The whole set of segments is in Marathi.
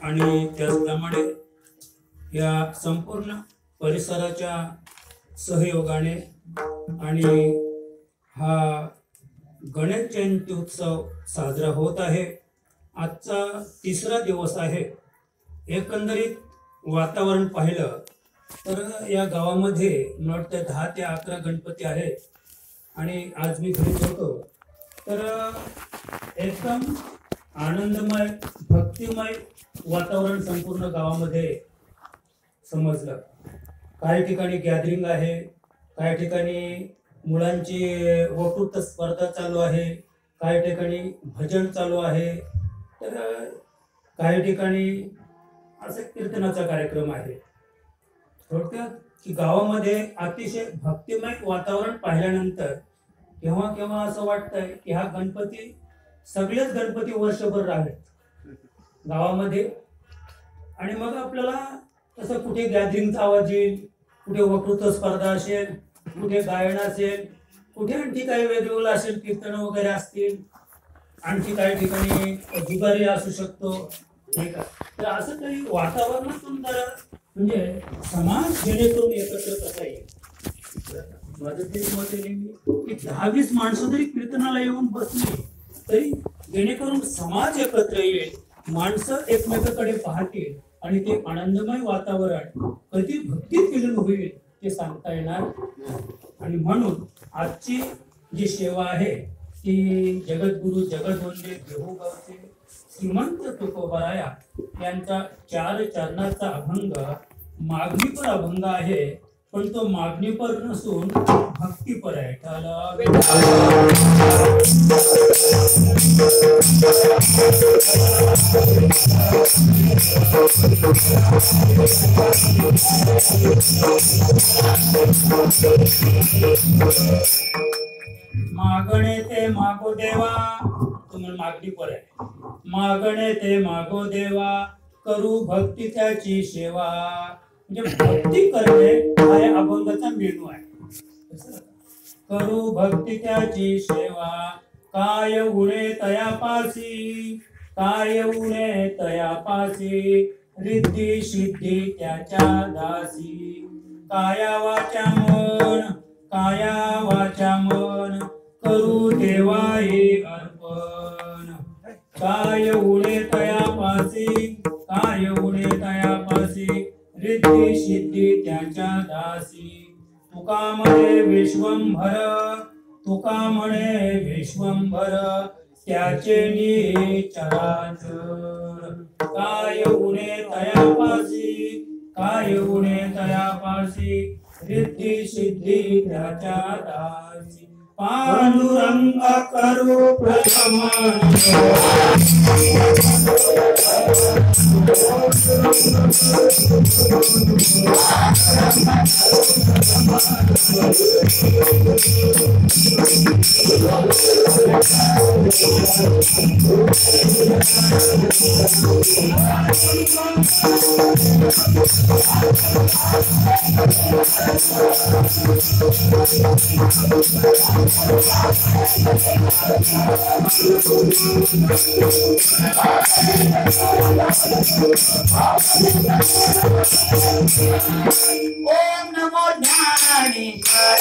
आणि त्याचप्रमाणे या संपूर्ण परिसराच्या सहयोगाने आणि हा गणेश जयंती उत्सव साजरा होत आहे। आजचा तिसरा दिवस आहे। एकंदरीत वातावरण पाहिलं तर या गावामध्ये मला वाटतं 10 ते 11 गणपती आहेत आणि आज मी घरी होतो तर एकदम आनंदमय भक्तिमय वातावरण संपूर्ण गावामध्ये समजलं। काही ठिकाणी गॅदरिंग आहे, काही ठिकाणी मुलांची वक्तृत्व स्पर्धा चालू आहे, काही ठिकाणी भजन चालू आहे, तर काही ठिकाणी असे कीर्तनाचा कार्यक्रम आहे। थोडक्यात की गावामध्ये अतिशय भक्तिमय वातावरण पाहिल्यानंतर केव्हा केव्हा असं वाटतंय की हा गणपती सगळेच गणपती वर्षभर राहतात गावामध्ये। आणि मग आपल्याला तसं कुठे गॅदरिंगचा आवाज येईल, कुठे वक्तृत्व स्पर्धा असेल, कुठे गायन असेल, कुठे आणखी काही वेगवेगळं असेल, कीर्तन वगैरे असतील, आणखी काही ठिकाणी जुगारी असू शकतो, नाही का। तर असं काही वातावरणातून जरा म्हणजे समाज जेणेकरून एकत्र कसा येईल। माझं तेच मत आहे नेहमी की 10-20 माणसं जरी कीर्तनाला येऊन बसली तरी जेणेकरून समाज एकत्र येईल, माणसं एकमेकांकडे पाहतील आणि ते आनंदमय वातावरण कधी भक्तीत विलीन होईल ते सांगता येणार। आणि म्हणून आजची जी सेवा आहे ती जगद्गुरु जगदवंदे देहूगावचे श्रीमंत तुकोबाराया यांचा 4 चरणाचा अभंग मागणीपर अभंग आहे, पण तो मागणीपर नसून भक्तीपर आहे। मागणे ते मागो देवा, तुम्हाला मागणी पर आहे। मागणे ते मागो देवा, करू भक्ती त्याची सेवा। म्हणजे भक्ती करणे हा या अभंगाचा मेनू आहे। करू भक्ती त्याची सेवा, काय उणे तयापासी, काय उणे तयापासी, रिद्धी सिद्धी त्याच्या दासी। काया वाचा मन, काया वाचा मन, करू देवा हे अर्पण। काय उणे तयापासी, काय उणे तयापासी, रिद्धी सिद्धी त्याच्या दासी। तुका म्हणे विश्वंभर, तुका म्हणे विश्वंभर, त्याचे चराचर। काय उणे तयापासी, काय उणे तयापासी, रिद्धी सिद्धी त्याच्या दासी। पांडुरंग करू प्रथम, ओम नमो ज्ञानेश्वराय।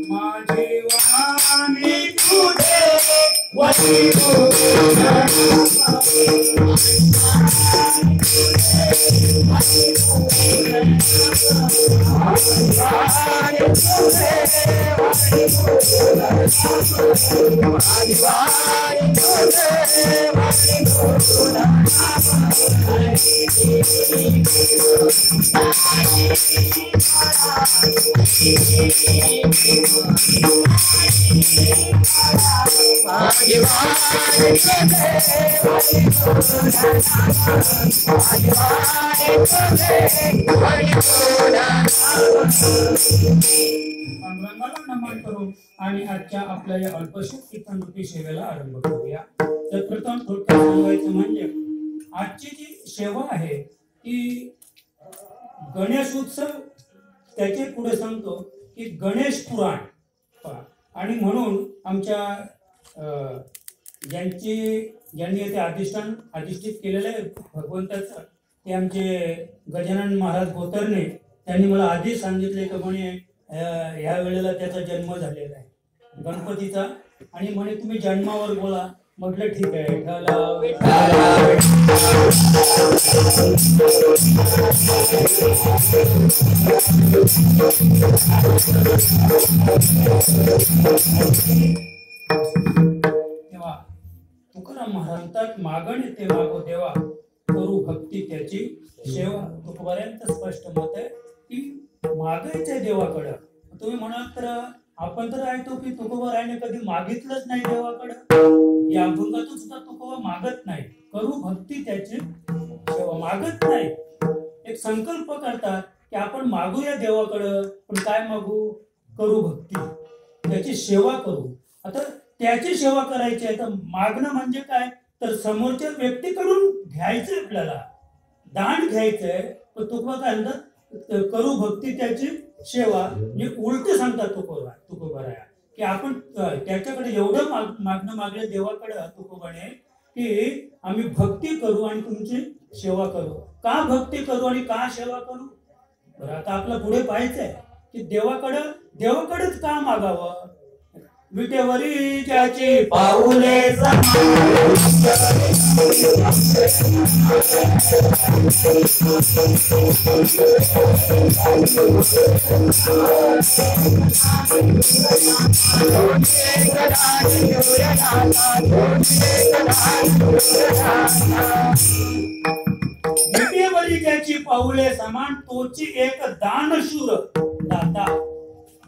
माझी वाणी तुझे वचन पांडुरंगाला नमन करू आणि आजच्या आपल्या या अल्पशा कीर्तनरूपी सेवेला आरंभ करूया. तर प्रथम थोडक्यात सांगायचं म्हणजे आजची जी सेवा आहे ती गणेश उत्सव, त्याचे पुढे सांगतो की गणेश पुराण पहा. आणि म्हणून आमच्या ज्यांनी ते अधिष्ठित केलेलं आहे भगवंताचं, ते आमचे गजानन महाराज गोतरणे, त्यांनी मला आधीच सांगितले की म्हणे ह्या वेळेला त्याचा जन्म झालेला आहे गणपतीचा, आणि म्हणे तुम्ही जन्मावर बोला. म्हटलं ठीक आहे. तेव्हा तुकाराम महाराज मागणे ते मागो देवा, करू भक्ती त्याची सेवा. तुकोबाऱ्यांचं स्पष्ट मत आहे की मागायचंय देवाकडं. तुम्ही म्हणाल तर आपण तर ऐकतो की तुकोबारायने कधी मागितलंच नाही देवाकडं. या अभंगातून सुद्धा तुकोबा मागत नाही, करू भक्ती त्याची सेवा. मागत नाही, एक संकल्प करतात की आपण मागूया देवाकडं, पण काय मागू? करू भक्ती त्याची सेवा करू. आता त्याची सेवा करायची आहे तर मागणं म्हणजे काय? तर समोरच्या व्यक्तीकडून घ्यायचंय, आपल्याला दान घ्यायचंय. तर तुकोबा काय म्हणतात? करू भक्ती त्याची सेवा. म्हणजे उलट सांगतात तुकोबाराया की आपण त्याच्याकडे एवढं मागणं मागलं देवाकडे तुकोबाने की आम्ही भक्ती करू आणि तुमची सेवा करू. का भक्ती करू आणि का सेवा करू? बरं, आता आपलं पुढे पाहायचंय की देवाकडेच का मागावं? विटेवरी ज्याची पाऊले विटेवरी ज्याची पाऊले समान, तोची एक दानशूर दाता.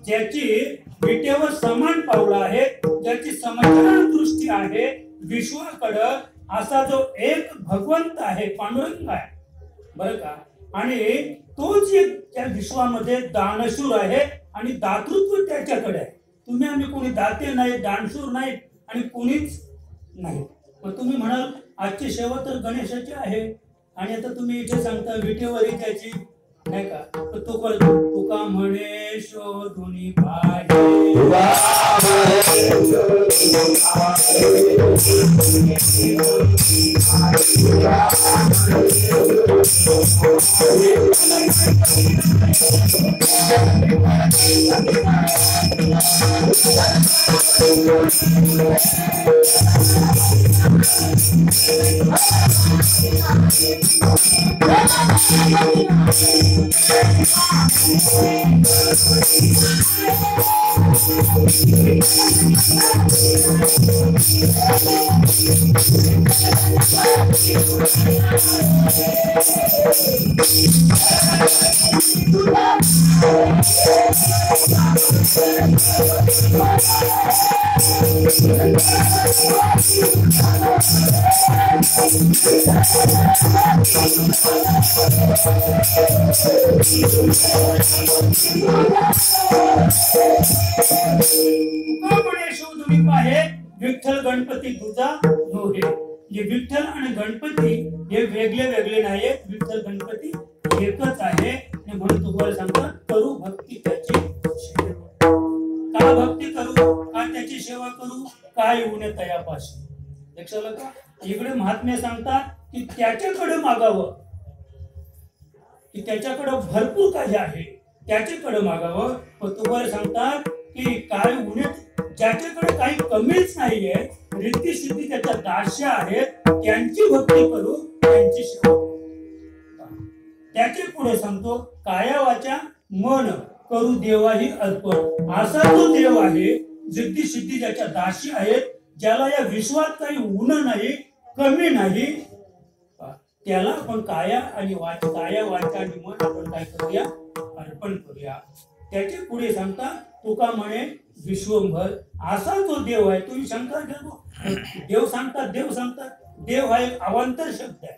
ज्याची विटेवर समान पाऊल आहे, ज्याची समचरण दृष्टी आहे विश्वाकडं, असा जो एक भगवंत आहे, पांडुरंग आहे बरं का. आणि तोच एक त्या विश्वामध्ये दानशूर आहे आणि दातृत्व त्याच्याकडे आहे. तुम्ही आम्ही कोणी दाते नाही, दानशूर नाही आणि कोणीच नाही. मग तुम्ही म्हणाल आजची सेवा तर गणेशाची आहे आणि आता तुम्ही इथे सांगता विटेवरी त्याची, नाही का? तर तुका म्हणे शोधुनी पाहे, तुका शिव तुम्ही पाहे विठ्ठल गणपती तुझा नोहे. जे विठ्ठल आणि गणपती हे वेगळे वेगळे नाहीत. विठ्ठल गणपती एकच आहे. आणि म्हणून तुम्हाला सांगतात करू भक्ती त्याची सेवा. का भक्ती करू, का त्याची सेवा करू, काय उणे तयापाशी. लक्षात आलं का? इकडे महात्मे सांगतात की त्याच्याकडे मागावं, की त्याच्याकडे भरपूर काही आहे, त्याच्याकडे मागावं. पण तुम्हाला सांगतात की काय उणे, ज्याच्याकडे काही कमीच नाहीये, रिद्धी सिद्धी त्याच्या दास्या आहेत, त्यांची भक्ती करू, त्यांची सेवा करू. त्याचे पुढे सांगतो काया वाचा मन करू देवाही अर्पण. असा तो देव आहे रिद्धी सिद्धी ज्याच्या दासी आहेत, ज्याला या विश्वात काही उण नाही, कमी नाही, त्याला आपण काया आणि काया वाचा आणि मन आपण काय करूया, अर्पण करूया. त्याचे पुढे सांगता तुका म्हणे विश्वंभर. असा तो देव आहे. तुम्ही शंका घेतो, देव सांगतात, देव सांगतात. देव हा एक अवांतर शब्द आहे.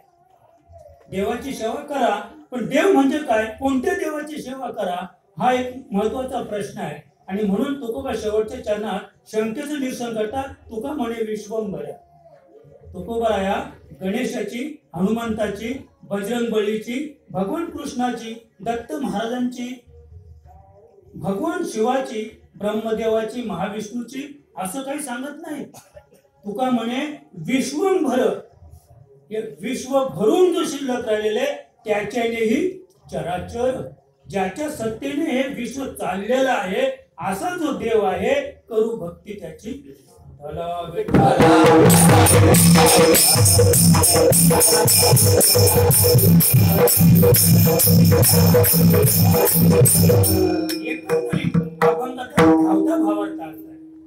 देवाची सेवा करा, पण देव म्हणजे काय, कोणत्या देवाची सेवा करा, हा एक महत्वाचा प्रश्न आहे. आणि म्हणून तुकोबा शेवटच्या चरणात शंकेचं निरसन करतात. तुका म्हणे विश्वंभर. तुकोबाराया गणेशाची, हनुमंताची, बजरंगबलीची, भगवान कृष्णाची, दत्त महाराजांची, भगवान शिवाची, ब्रह्मदेवाची, महाविष्णूची असं काही सांगत नाही. तुका म्हणे विश्वंभर. हे विश्व भरून जो शिल्लक राहिलेले त्याच्यानेही चराचर, ज्याच्या सत्तेने हे विश्व चाललेलं आहे, असा जो देव आहे, करू भक्ती त्याची.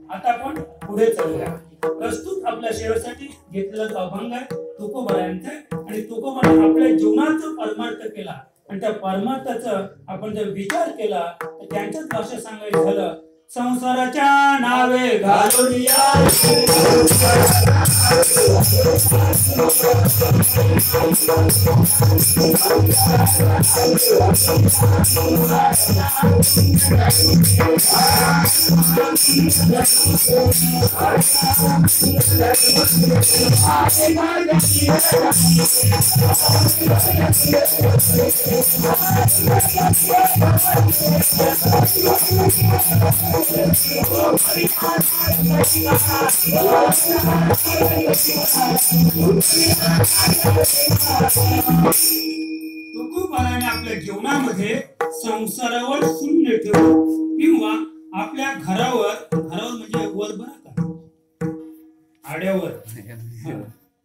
आता आपण पुढे चालूया. प्रस्तुत आपल्या सेवेसाठी घेतलेला अभंग आहे तुकोबारायांचा. आणि तुकोबाने आपल्या जीवनाचा परमार्थ केला, आणि त्या परमार्थाचा आपण जर विचार केला तर त्यांच्याच भाषेत सांगायचं झालं, संसाराच्या नावे घालून या तुकोबाराने आपल्या जीवनामध्ये संसारावर शून्य ठेवून, किंवा आपल्या घरावर, घरावर म्हणजे वर बरं का, आड्यावर,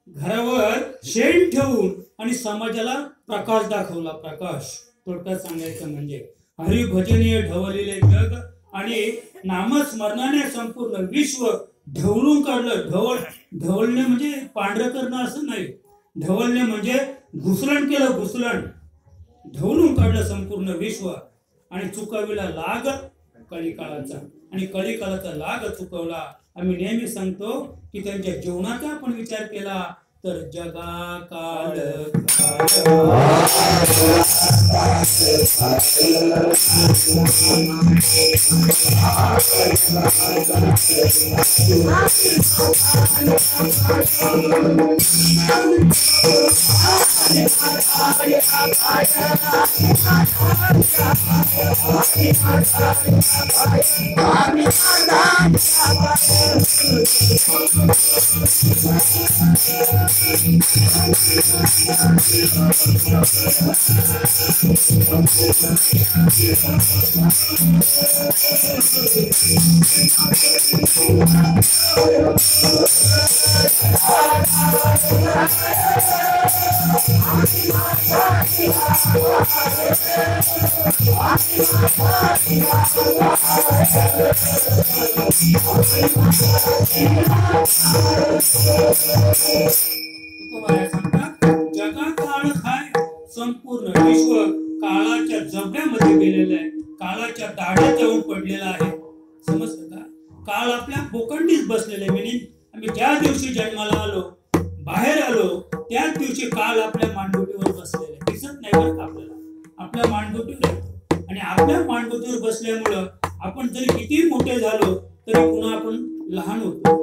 घरावर शेण ठेवून आणि समाजाला प्रकाश दाखवला. प्रकाश थोडक्यात सांगायचं म्हणजे हरिभजनीय ढवलेले जग आणि नामस्मरणाने संपूर्ण विश्व ढवळून काढलं. ढवळणे म्हणजे पांढरं करणं असं नाही. ढवळणे म्हणजे घुसळण केलं, घुसळण. ढवळून काढलं संपूर्ण विश्व. आणि चुकविला लाग कलिकाळाचा, आणि कलिकाळाचा लाग चुकवला. आम्ही नेहमी सांगतो की त्यांच्या जीवनाचा आपण विचार केला तर जगा काल जगा काळ हाय, संपूर्ण विश्व काळाच्या जबड्यामध्ये गेलेलं आहे, काळाच्या दाढ्यात येऊन पडलेला आहे. समजतं का? काळ आपल्या बोकंडीत बसलेले. मिनिंग आम्ही ज्या दिवशी जन्माला आलो, बाहेर आलो, त्याच दिवशी काल आपल्या मांडगुटीवर बसलेला आहे. दिसत नाही बरं का आपल्याला, आपल्या मांडगुटीवर येतो. आणि आपल्या मांडगुटीवर बसल्यामुळं आपण जरी किती मोठे झालो तरी पुन्हा आपण लहान होतो.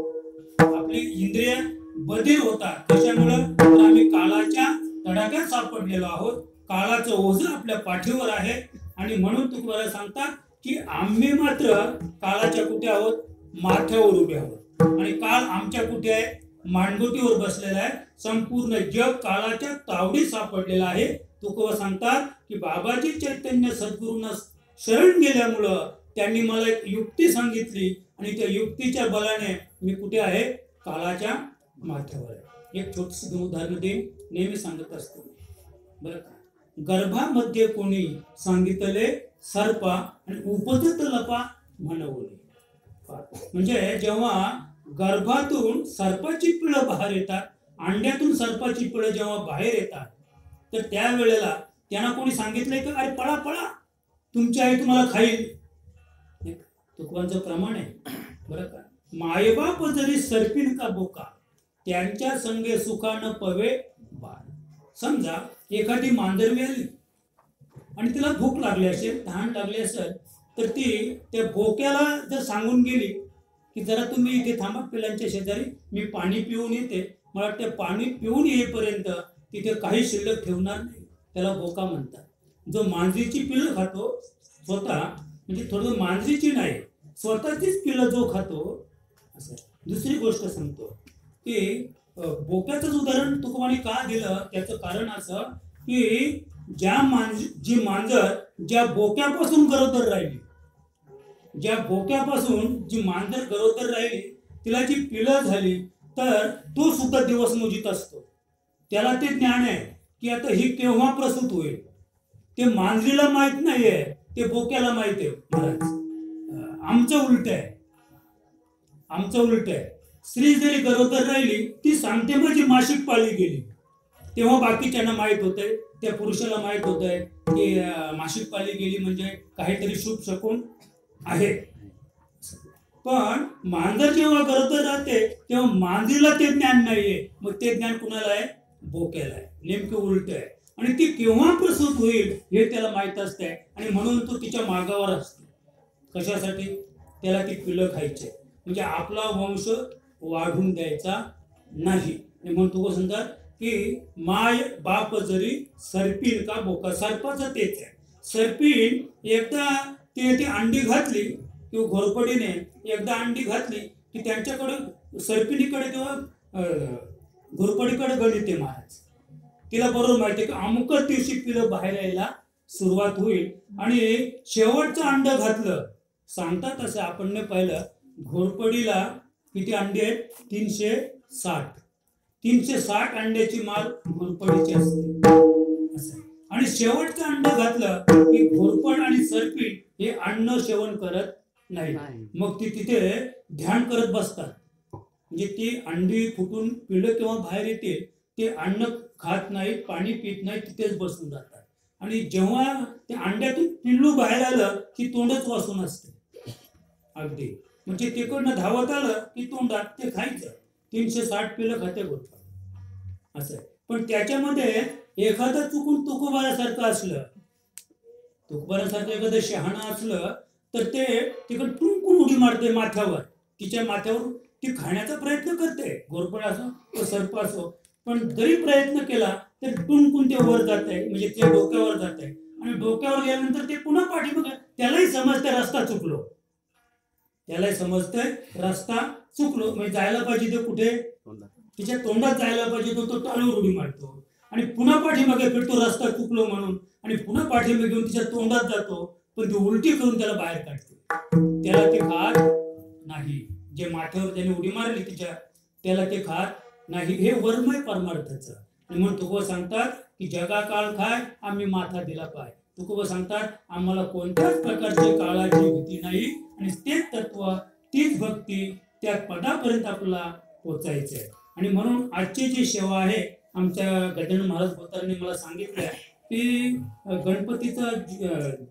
आपली इंद्रिय बधीर होतात. त्याच्यामुळं तर आम्ही काळाच्या तडाख्यात सापडलेलो आहोत. काळाचं ओझं आपल्या पाठीवर आहे. आणि म्हणून तुकोबा सांगतात की आम्ही मात्र काळाच्या कुठे आहोत, माथ्यावर उभे आहोत. आणि काळ आमच्या कुठे आहे, मांडगुटीवर बसलेला आहे. संपूर्ण जग काळाच्या तावडीत सापडलेला आहे. तुकोबा सांगतात की बाबाजी चैतन्य सद्गुरूंना शरण गेल्यामुळं त्यांनी मला एक युक्ती सांगितली आणि त्या युक्तीच्या बलाने मी कुठे आहे, काळाच्या माथ्यावर आहे. एक छोटीशी उदाहरण देईन, नेहमी सांगत असतो बरं का. गर्भामध्ये कोणी सांगितले सर्पा आणि उपजत लपा म्हणवले. म्हणजे जेव्हा गर्भातून सर्पाची पिळं बाहेर येतात, अंड्यातून सर्पाची पिळं जेव्हा बाहेर येतात, तर त्यावेळेला त्यांना कोणी सांगितलंय की अरे पळा पळा, तुमची आई तुम्हाला खाईल. तुकोबांचं प्रमाण आहे बरं का. मायबाप जरी सर्पिन का बोका, त्यांच्या संगे सुखानं पवे बाळ. समजा एखादी मांजरवी आली आणि तिला भूक लागली असेल, तहान लागली असेल, तर ती त्या बोक्याला जर सांगून गेली की जरा तुम्ही इथे थांबा पिलांच्या शेजारी, मी पाणी पिऊन येते, मला वाटतं पाणी पिऊन येईपर्यंत तिथे काही शिल्लक ठेवणार नाही, त्याला बोका म्हणतात. जो मांजरीची पिलं खातो स्वतः, म्हणजे थोडं मांजरीची नाही, स्वतःचीच पिलं जो खातो असं. दुसरी गोष्ट सांगतो की बोक्याचंच उदाहरण तुकोबांनी का दिलं, त्याचं कारण असं की जी मांजर ज्या बोक्यापासून गरोदर राहिली, ज्या बोक्यापासून जी मांजर गरोदर राहिली, तिला जी पिलं झाली, तर तो सुद्धा दिवस मोजित असतो. त्याला ते ज्ञान आहे की आता ही केव्हा प्रसूत होईल. ते मांजरीला माहित नाहीये, ते बोक्याला माहित आहे. महाराज, आमचं उलट आहे, आमचं उलट आहे. स्त्री जरी गरोदर राहिली, ती सांगते माझी मासिक पाळी गेली, तेव्हा बाकीच्यांना माहित होतंय, त्या पुरुषाला माहित होतंय की मासिक पाळी गेली म्हणजे काहीतरी शुभ शकून आहे. पण मांजर जेव्हा गरोदर राहते तेव्हा मांजरीला ते ज्ञान नाहीये, मग ते ज्ञान कुणाला आहे, बोक्याला आहे. नेमकं उलट आहे. आणि ती केव्हा प्रसूत होईल हे त्याला माहित असते, आणि म्हणून तो तिच्या मागावर असतो. कशासाठी, त्याला ती पिलं खायची, म्हणजे आपला वंश वाढून द्यायचा नाही. म्हणून तू सांगतात की माय बाप जरी सर्पीन का बोका. सर्पाचं तेच आहे. सर्पीन एकदा ती अंडी घातली किंवा घोरपडीने एकदा अंडी घातली की त्यांच्याकडे सर्पिणीकडे किंवा घोरपडीकडे गणित आहे महाराज. तिला बरोबर माहिती आहे की अमुकच दिवशी पिलं बाहेर यायला सुरुवात होईल आणि शेवटचं अंड घातलं. सांगतात असं, आपण नाही पाहिलं, घोरपडीला किती अंडे आहेत, 360 अंड्याची माल घोरपडीची असते. आणि शेवटचं अंड घातलं की घोरपड आणि सर्पीण हे अन्न सेवन करत नाही. मग ती तिथे ध्यान करत बसतात. म्हणजे ती अंडी फुटून पिलं किंवा बाहेर येते, ते अन्न खात नाहीत, पाणी पित नाहीत, तिथेच बसून जातात. आणि जेव्हा ते अंड्यातून पिल्लू बाहेर आलं की तोंडच वासून असते अगदी. म्हणजे तिकडनं धावत आलं की तोंडात ते खायचं. 360 पिलं खाते घोरपड असं. पण त्याच्यामध्ये एखादं चुकून तुकोबारासारखं असलं, तुकोबारासारखं एखादं शहाणं असलं, तर ते तिकडे टुंकून उडी मारते माथ्यावर. तिच्या माथ्यावर ती खाण्याचा प्रयत्न करते, घोरपड असो किंवा सर्प असो. पण जरी प्रयत्न केला तर टुंकून ते वर जात आहे, म्हणजे ते डोक्यावर जात आहे. आणि डोक्यावर गेल्यानंतर ते पुन्हा पाठीमागे, त्यालाही समजते रस्ता चुकलो, त्यालाही समजतंय रस्ता चुकलो. म्हणजे जायला पाहिजे ते कुठे, तिच्या तोंडात जायला पाहिजे तो टाळूवर उडी मारतो आणि पुन्हा पाठीमागे फिरतो रस्ता चुकलो म्हणून, आणि पुन्हा पाठीमागे घेऊन तिच्या तोंडात जातो, पण ती उलटी करून त्याला बाहेर काढते. त्याला ते खात नाही. जे माथ्यावर त्याने उडी मारली तिच्या, त्याला ते खात नाही. हे वर्मय परमार्थाचं. आणि म्हणून तुकोबा सांगतात की जगा काळ खाय, आम्ही माथा दिला पाय. तुकोबा सांगतात आम्हाला कोणत्याच प्रकारची काळाची भीती नाही, आणि तेच तत्व, तीच भक्ती, त्या पदापर्यंत आपल्याला पोचायचं आहे. आणि म्हणून आजची जी सेवा आहे, आमच्या गजानन महाराज बोतारांनी मला सांगितलं की गणपतीचं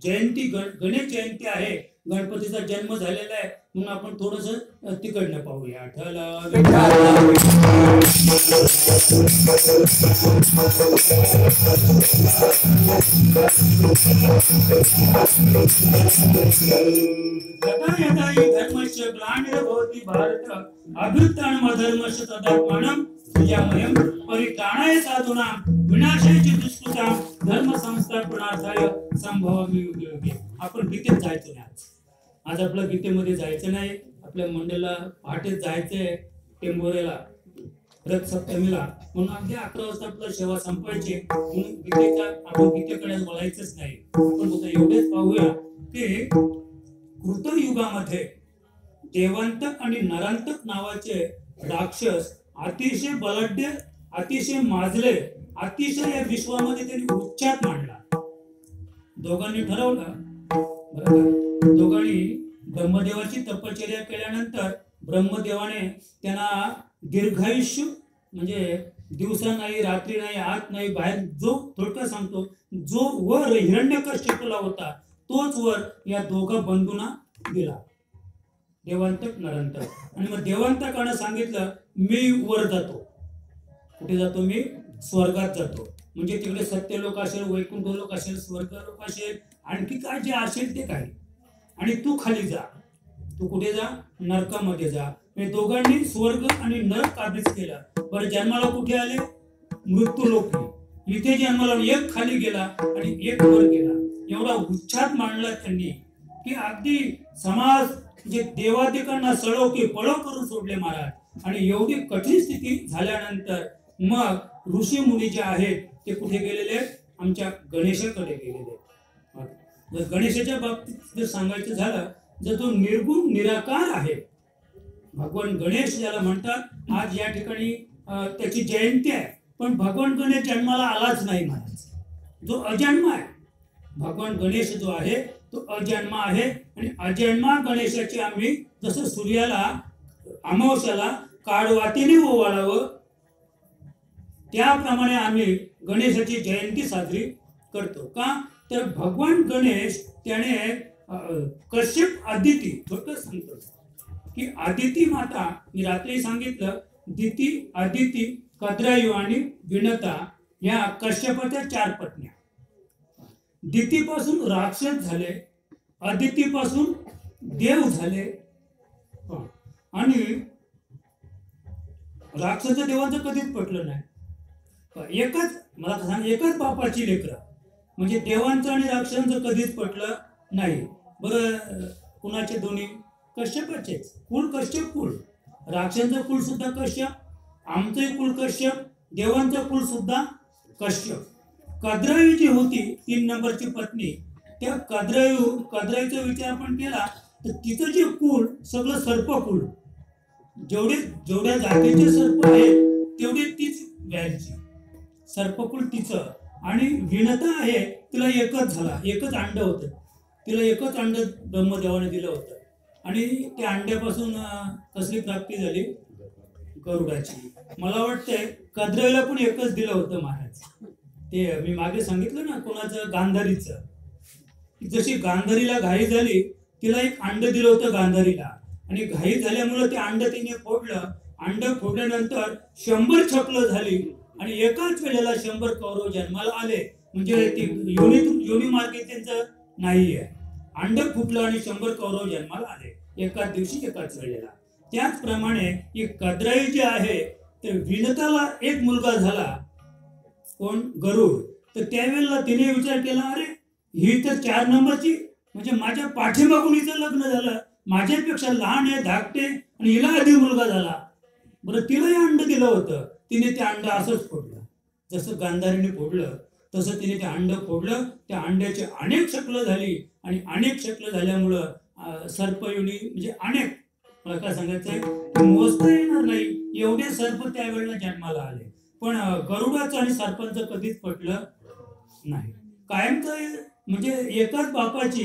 जयंती, गणेश जयंती आहे, गणपतीचा जन्म झालेला आहे म्हणून आपण थोडस तिकडनं पाहूया. विठ्ठल धर्मस्य ग्लानिर्भवति भारत अभ्युत्थानमधर्मस्य तदात्मानं तुझ्यामयं परित्राणाय साधूनां विनाशाय च दुष्कृतां धर्म संस्थापनार्थाय संभवामि युगे युगे. आपण गीतेत जायचं नाही आज आपलं गीतेमध्ये जायचं नाही. आपल्या मंडळाला पहाटे जायचंय टेंभोरेला रथ सप्तमीला म्हणून अगदी 11 वाजता आपलं सेवा संपायची म्हणून आपण गीतेकडे वळायचंच नाही. आपण फक्त एवढेच पाहूया की कृतयुगामध्ये देवांतक आणि नरांतक नावाचे राक्षस अतिशय बलाढ्य, अतिशय माजले, अतिशय या विश्वामध्ये त्यांनी उच्चात मांडला. दोघांनी ठरवलं बरोबर. दोघांनी ब्रह्मदेवाची तपश्चर्या केल्यानंतर ब्रह्मदेवाने त्यांना दीर्घायुष्य म्हणजे दिवसा नाही, रात्री नाही, आत नाही, बाहेर, जो थोडक्यात सांगतो जो वर हिरण्यकश्यपूला होता तोच वर या दोघं बंधूंना दिला, देवांतक नरांतक. आणि मग देवांतकानं सांगितलं मी वर जातो. कुठे जातो? मी स्वर्गात जातो. म्हणजे तिकडे सत्य लोक असेल, वैकुंठ लोक असेल, स्वर्ग लोक असेल, आणखी काय जे असेल ते काय. आणि तू खाली जा. तू कुठे जा? नरकामध्ये जा. म्हणजे दोघांनी स्वर्ग आणि नरक काबीज केला. बरं जन्माला कुठे आले? मृत्यू लोकी. इथे जन्माला एक खाली गेला आणि एक वर गेला. एवढा उच्चात मांडला त्यांनी की अगदी समाज म्हणजे देवादिकांना सळो की पळो करून सोडले महाराज. आणि एवढी कठीण स्थिती झाल्यानंतर मग ऋषी मुनी जे आहेत ते कुठे गेलेले? आमच्या गणेशाकडे गेलेले. गणेशाच्या बाबतीत जर सांगायचं झालं जर तो निर्गुण निराकार आहे, भगवान गणेश ज्याला म्हणतात, आज या ठिकाणी त्याची जयंती आहे. पण भगवान गणेश जन्माला आलाच नाही महाराज. जो अजन्मा आहे भगवान गणेश जो आहे तो अजन्मा आहे. आणि अजन्मा गणेशाची आम्ही जसं सूर्याला अमावस्याला काळवातीने ओवाळावं त्याप्रमाणे आम्ही गणेशाची जयंती साजरी करतो. का तर भगवान गणेश त्याने कश्यप आदिती थोडं सांगतो की आदिती माता, मी रात्री सांगितलं दिती, आदिती, कद्रायू आणि विनता या कश्यपाच्या 4 पत्न्या. दितीपासून राक्षस झाले, आदितीपासून देव झाले आणि राक्षस देवांचं कधीच पटलं नाही. एकच मला सांग, एकच बापाची लेकरं म्हणजे देवांचं आणि राक्षसांचं कधीच पटलं नाही. बरं कुणाचे? दोन्ही कश्यपाचेच. कुल कश्यप कुल. राक्षसांचं कुल सुद्धा कश्यप, आमचं कुल कश्यप, देवांचं कुल सुद्धा कश्यप. कद्रायू जी होती 3 नंबरची पत्नी, त्या कद्रायूचा विचार आपण केला तर तिचं जे कुल सगळं सर्पकुल. जेवढ्या जातीचे सर्प आहेत तेवढे तीच व्यायची. सर्पकुल तिचं. आणि विनता आहे तिला एकच झाला, एकच अंड होतं. तिला एकच अंड ब्रह्मदेवाने दिलं होतं. आणि त्या अंड्यापासून कसली प्राप्ती झाली? गरुडाची. मला वाटतंय कद्रायूला पण एकच दिलं होतं महाराज. ते मी मागे सांगितलं ना कोणाचं? गांधारीचं. जशी गांधारीला घाई झाली तिला एक अंड दिलं होतं गांधारीला. आणि घाई झाल्यामुळे ते अंड तिने फोडलं. अंड फोडल्यानंतर 100 छपलं झाली आणि एकाच वेळेला 100 कौरव जन्माला आले. म्हणजे ती योनी मार्गे त्यांचं नाहीये. अंड फुटलं आणि 100 कौरव जन्माला आले एकाच दिवशी, एकाच वेळेला. त्याचप्रमाणे ही कद्रायू जी आहे तर विनताला एक मुलगा झाला. कोण? गरुड. तर त्यावेळेला तिने विचार केला अरे ही तर 4 नंबरची म्हणजे माझ्या पाठीमागून हिचं लग्न झालं, माझ्यापेक्षा लहान आहे, धाकटे, आणि हिला आधी मुलगा झाला. बरं तिलाही अंड दिलं होतं. तिने ते अंड असंच फोडलं. जसं गांधारीने फोडलं तसं तिने ते अंड फोडलं. त्या अंड्याची अनेक शक्ल झाली आणि अनेक शक्ल झाल्यामुळं सर्पयोनी म्हणजे अनेक, मला काय सांगायचंय मोजता येणार नाही एवढे सर्प त्यावेळेला जन्माला आले. पण गरुडाचं आणि सर्पांचं कधीच पटलं नाही. कायमचं म्हणजे एकाच बापाची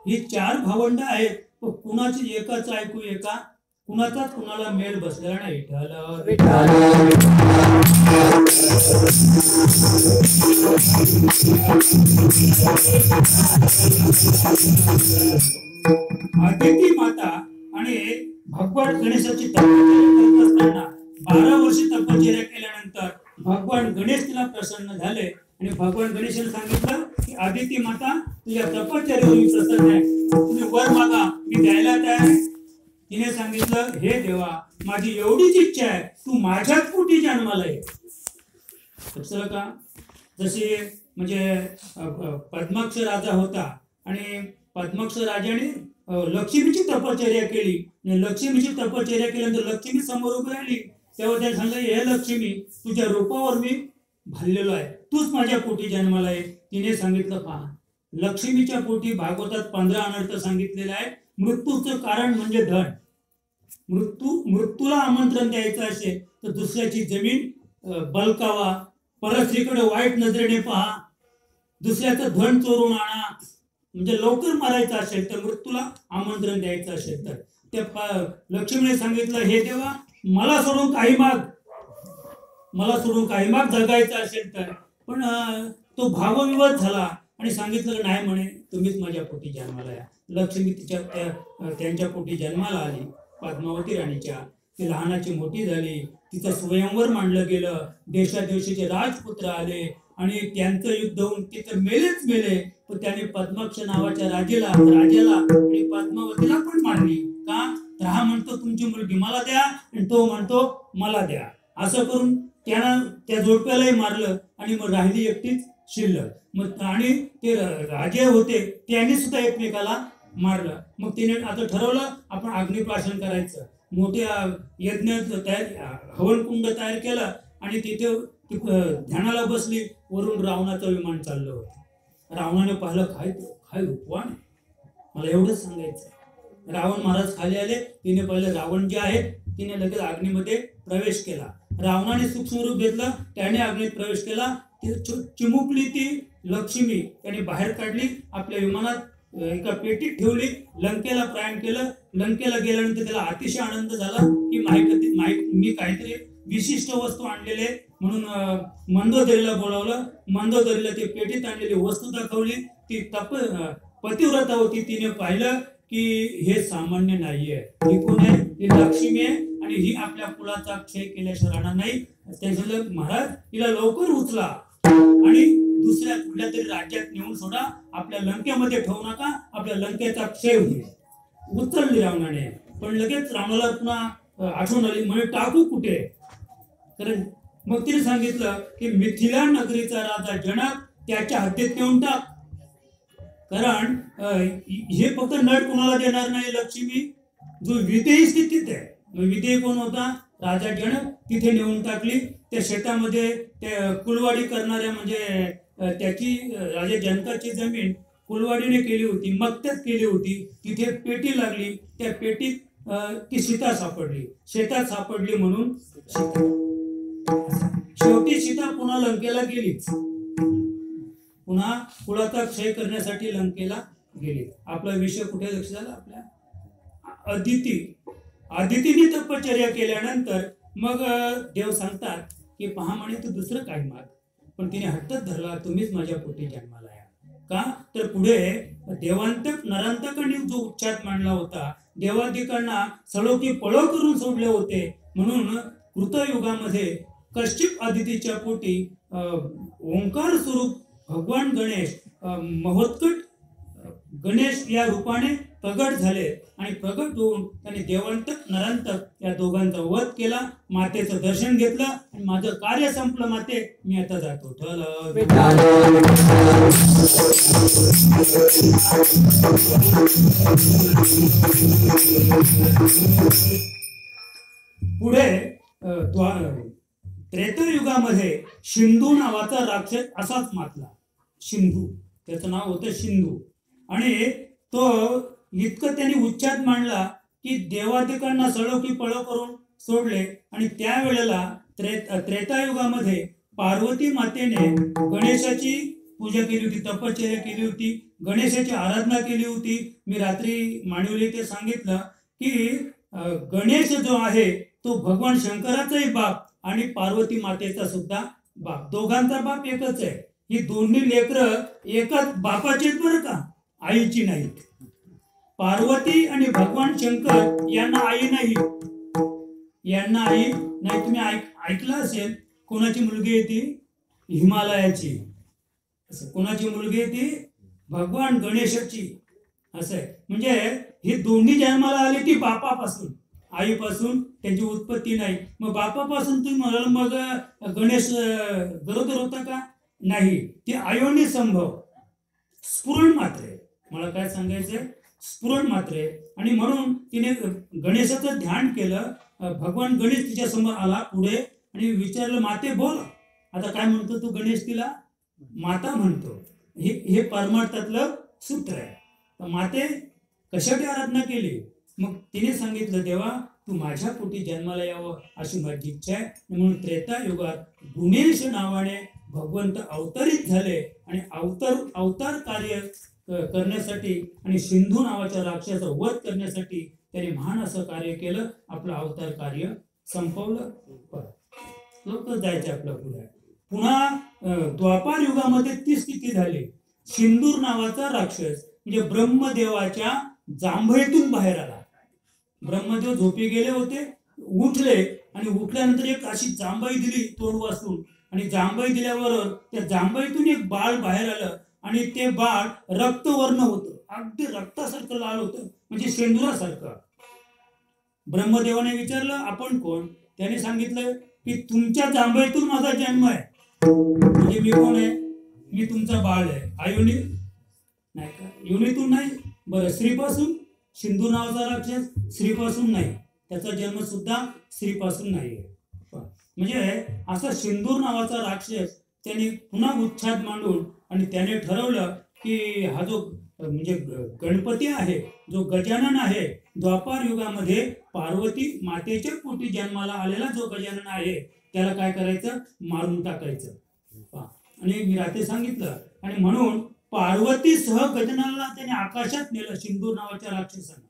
ही 4 भावंड आहेत. पण कुणाची एकाच ऐकू एका, कुणाचाच कुणाला मेल बसलेला नाही. आदिती माता आणि भगवान गणेशाची तपश्चर्या करत असताना 12 वर्षे तपश्चर्या केल्यानंतर भगवान गणेश तिला प्रसन्न झाले आणि भगवान गणेशाने सांगितलं की आदिती माता तुझ्या तपश्चर्येवर मी प्रसन्न आहे, तुम्ही वर मागा मी द्यायला तयार आहे. तिने सांगितलं हे देवा माझी एवढीच इच्छा आहे तू माझ्याच पोटी जन्माला ये. लक्षात का जसे म्हणजे पद्माक्ष राजा होता आणि पद्माक्ष राजाने लक्ष्मीची तपश्चर्या केली आणि लक्ष्मीची तपश्चर्या केल्यानंतर लक्ष्मी समोर उभी राहिली तेव्हा त्याने सांगितलं हे लक्ष्मी तुझ्या रूपावर मी भाललेलो आहे, तूच माझ्या पोटी जन्माला आहे. तिने सांगितलं पहा लक्ष्मीच्या पोटी भागवतात 15 अनर्थ सांगितलेला आहे. मृत्यूचं कारण म्हणजे धन. मृत्यूला आमंत्रण द्यायचं असेल तर दुसऱ्याची जमीन बलकावा, परस्त्रीकडे वाईट नजरेने पहा, दुसऱ्याचं धन चोरून आणा, म्हणजे लवकर मारायचं असेल तर मृत्यूला आमंत्रण द्यायचं असेल तर त्या लक्ष्मीने सांगितलं हे देवा मला सोडून काही माग जगायचं असेल तर. पण तो भावविवाद झाला आणि सांगितलं नाही म्हणे तुम्हीच माझ्या पोटी जन्माला या. लक्ष्मी त्यांच्या पोटी जन्माला आली पद्मावती राणीच्या. ती लहानाची मोठी झाली, तिचं स्वयंवर मांडलं गेलं, देशादेशाचे राजपुत्र आले आणि त्यांचं युद्ध होऊन ते तर मेलेच मेले. पण त्याने पद्माक्ष नावाच्या राजाला आणि पद्मावतीला पण मारली. का तर हा म्हणतो तुमची मुलगी मला द्या आणि तो म्हणतो मला द्या. असं करून त्यानं त्या जोडप्यालाही मारलं आणि मग राहिली एकटीच शिल्लक. मग आणि ते राजे होते त्यांनी सुद्धा एकमेकाला मारलं. मग तिने आता ठरवलं आपण अग्निप्राशन करायचं. मोठ्या यज्ञ हवन कुंड तयार केलं आणि तिथे ध्यानाला बसली. वरून रावणाचं विमान चाललं होतं. रावणाने पाहिलं काय रूपवान आहे, मला एवढंच सांगायचं. रावण महाराज खाली आले. तिने पाहिलं रावण जे आहे तिने लगेच अग्नीमध्ये प्रवेश केला. रावणाने सूक्ष्म रूप घेतलं, त्याने अग्नीत प्रवेश केला. चिमुकली ती लक्ष्मी त्याने बाहेर काढली, आपल्या विमानात एका पेटीत ठेवली, लंकेला प्रयाण केलं. लंकेला गेल्यानंतर त्याला अतिशय आनंद झाला की मी काहीतरी विशिष्ट वस्तू आणलेले म्हणून मंदोदरीला बोलावलं. मंदोदरीला ती पेटीत आणलेली वस्तू दाखवली. ती पतिव्रता होती. तिने पाहिलं की हे सामान्य नाहीये, ही कोण आहे, ही लक्ष्मी आहे आणि ही आपल्या कुलाचा क्षय केल्याशिवाय राहणार नाही. त्याच्यामुळे महाराज हिला लवकर उचला आणि दुसऱ्या कुठल्या तरी राज्यात नेऊन सोडा, आपल्या लंकेमध्ये ठेवू नका, आपल्या लंकेचा क्षय होईल. उचलली रावणाने. पण लगेच रावणाला पुन्हा आठवण आली, म्हणजे टाकू कुठे. कारण मग तिने सांगितलं की मिथिला नगरीचा राजा जनक त्याच्या हत्येत नेऊन टाक. कारण हे फक्त नट कुणाला देणार नाही लक्ष्मी, जो विदेही स्थितीत आहे. विदेही कोण होता, राजा जनक. तिथे नेऊन टाकली. त्या शेतामध्ये त्या कुलवाडी करणाऱ्या म्हणजे त्याची राजा जनकाची जमीन कुलवाडीने केली होती, मक्त्यात केली होती. तिथे पेटी लागली, त्या पेटीत ती सीता सापडली. शेतात सापडली म्हणून शेवटी सीता पुन्हा लंकेला गेलीच. पुन्हा कुळाचा क्षय करण्यासाठी लंकेला गेली. आपला विषय कुठे लक्ष झाला, आपल्या अदितीने तपश्चर्या केल्यानंतर मग देव सांगतात की पहा म्हणे तू दुसरं काय माग. पण तिने हट्टच धरला तुम्हीच माझ्या पोटी जन्माला या. का तर पुढे देवांतक नरांतकांनी जो उच्चार मांडला होता, देवादिकांना सळोकी पळो करून सोडले होते. म्हणून कृतयुगामध्ये कश्यप अदितीच्या पोटी ओंकार स्वरूप भगवान गणेश महोत्कट गणेश या रूपाने प्रगट झाले आणि प्रगट होऊन त्यांनी देवांतक नरांतक या दोघांचा वध केला. मातेचं दर्शन घेतलं आणि माझं कार्य संपलं माते, मी आता जातो. पुढे त्रेतायुगामध्ये शिंदू नावाचा राक्षस असाच मातला. शिंदू, त्याचं नाव होतं शिंदू. आणि तो इतकं त्यांनी उच्चार मांडला की देवादिकांना सळोकी पळो करून सोडले. आणि त्यावेळेला त्रेतायुगामध्ये पार्वती मातेने गणेशाची पूजा केली होती, तपश्चर्या केली होती, गणेशाची आराधना केली होती. मी रात्री मांडवली ते सांगितलं की गणेश जो आहे तो भगवान शंकराचाही बाप आणि पार्वती मातेचा सुद्धा बाप, दोघांचा बाप एकच आहे. ही दोन्ही लेकरं एकाच बापाचे बरं का, आईची नाहीत. पार्वती आणि भगवान शंकर यांना आई नाही, यांना आई नाही. तुम्ही ऐकलं असेल कोणाची मुलगी आहे ती? हिमालयाची. असं कोणाची मुलगी आहे ती? भगवान गणेशाची. असं आहे. म्हणजे ही दोन्ही जन्माला आली ती बापापासून, आईपासून त्यांची उत्पत्ती नाही. मग बापापासून तुम्ही म्हणाल मग गणेश गरोदर होता का? नाही, ती अयोनी संभव स्फुरण मात्र आहे. मला काय सांगायचंय, स्फुरण मात्र आहे. आणि म्हणून तिने गणेशाचं ध्यान केलं. भगवान गणेश तिच्या समोर आला पुढे आणि विचारलं, माते बोल. आता काय म्हणतो तू? गणेश तिला माता म्हणतो. हे परमार्थातलं सूत्र आहे. तर माते कशासाठी आराधना केली? मग तिने सांगितलं, देवा तू माझ्या पोटी जन्माला यावं अशी माझी इच्छा आहे. म्हणून त्रेतायुगात गुणेश नावाने भगवंत अवतरित झाले आणि अवतार कार्य करण्यासाठी आणि सिंधू नावाच्या राक्षसाचा वध करण्यासाठी त्यांनी महान असं कार्य केलं. आपलं अवतार कार्य संपवलं. लोक जायचे आपल्या पुढे. पुन्हा द्वापार युगामध्ये ती स्थिती झाली. सिंदूर नावाचा राक्षस म्हणजे ब्रह्मदेवाच्या जांभईतून बाहेर आला. ब्रह्मदेव झोपी गेले होते, उठले आणि उठल्यानंतर एक अशी जांभई दिली तोंड वाचून. आणि जांभई दिल्याबरोबर त्या जांभईतून एक बाळ बाहेर आलं आणि ते बाळ रक्तवर्ण होतं, अगदी रक्तासारखं लाल होतं, म्हणजे शेंदुरासारखं. ब्रह्मदेवाने विचारलं, आपण कोण? त्याने सांगितलं की तुमच्या जांभईतून माझा जन्म आहे. म्हणजे मी कोण आहे? मी तुमचा बाळ आहे. आयोनी नाही का? योनीतून नाही. बरं, स्त्रीपासून? सिंधू नावाचा राक्षस स्त्रीपासून नाही, त्याचा जन्म सुद्धा स्त्रीपासून नाही. म्हणजे असा सिंदूर नावाचा राक्षस त्याने पुन्हा उच्छाद मांडून आणि त्याने ठरवलं की हा जो म्हणजे गणपती आहे, जो गजानन आहे, द्वापार युगामध्ये पार्वती मातेच्या पोटी जन्माला आलेला जो गजानन आहे त्याला काय करायचं? मारून टाकायचं. आणि मी रात्री सांगितलं. आणि म्हणून पार्वतीसह गजाननाला त्याने आकाशात नेलं, सिंदूर नावाच्या राक्षसाने.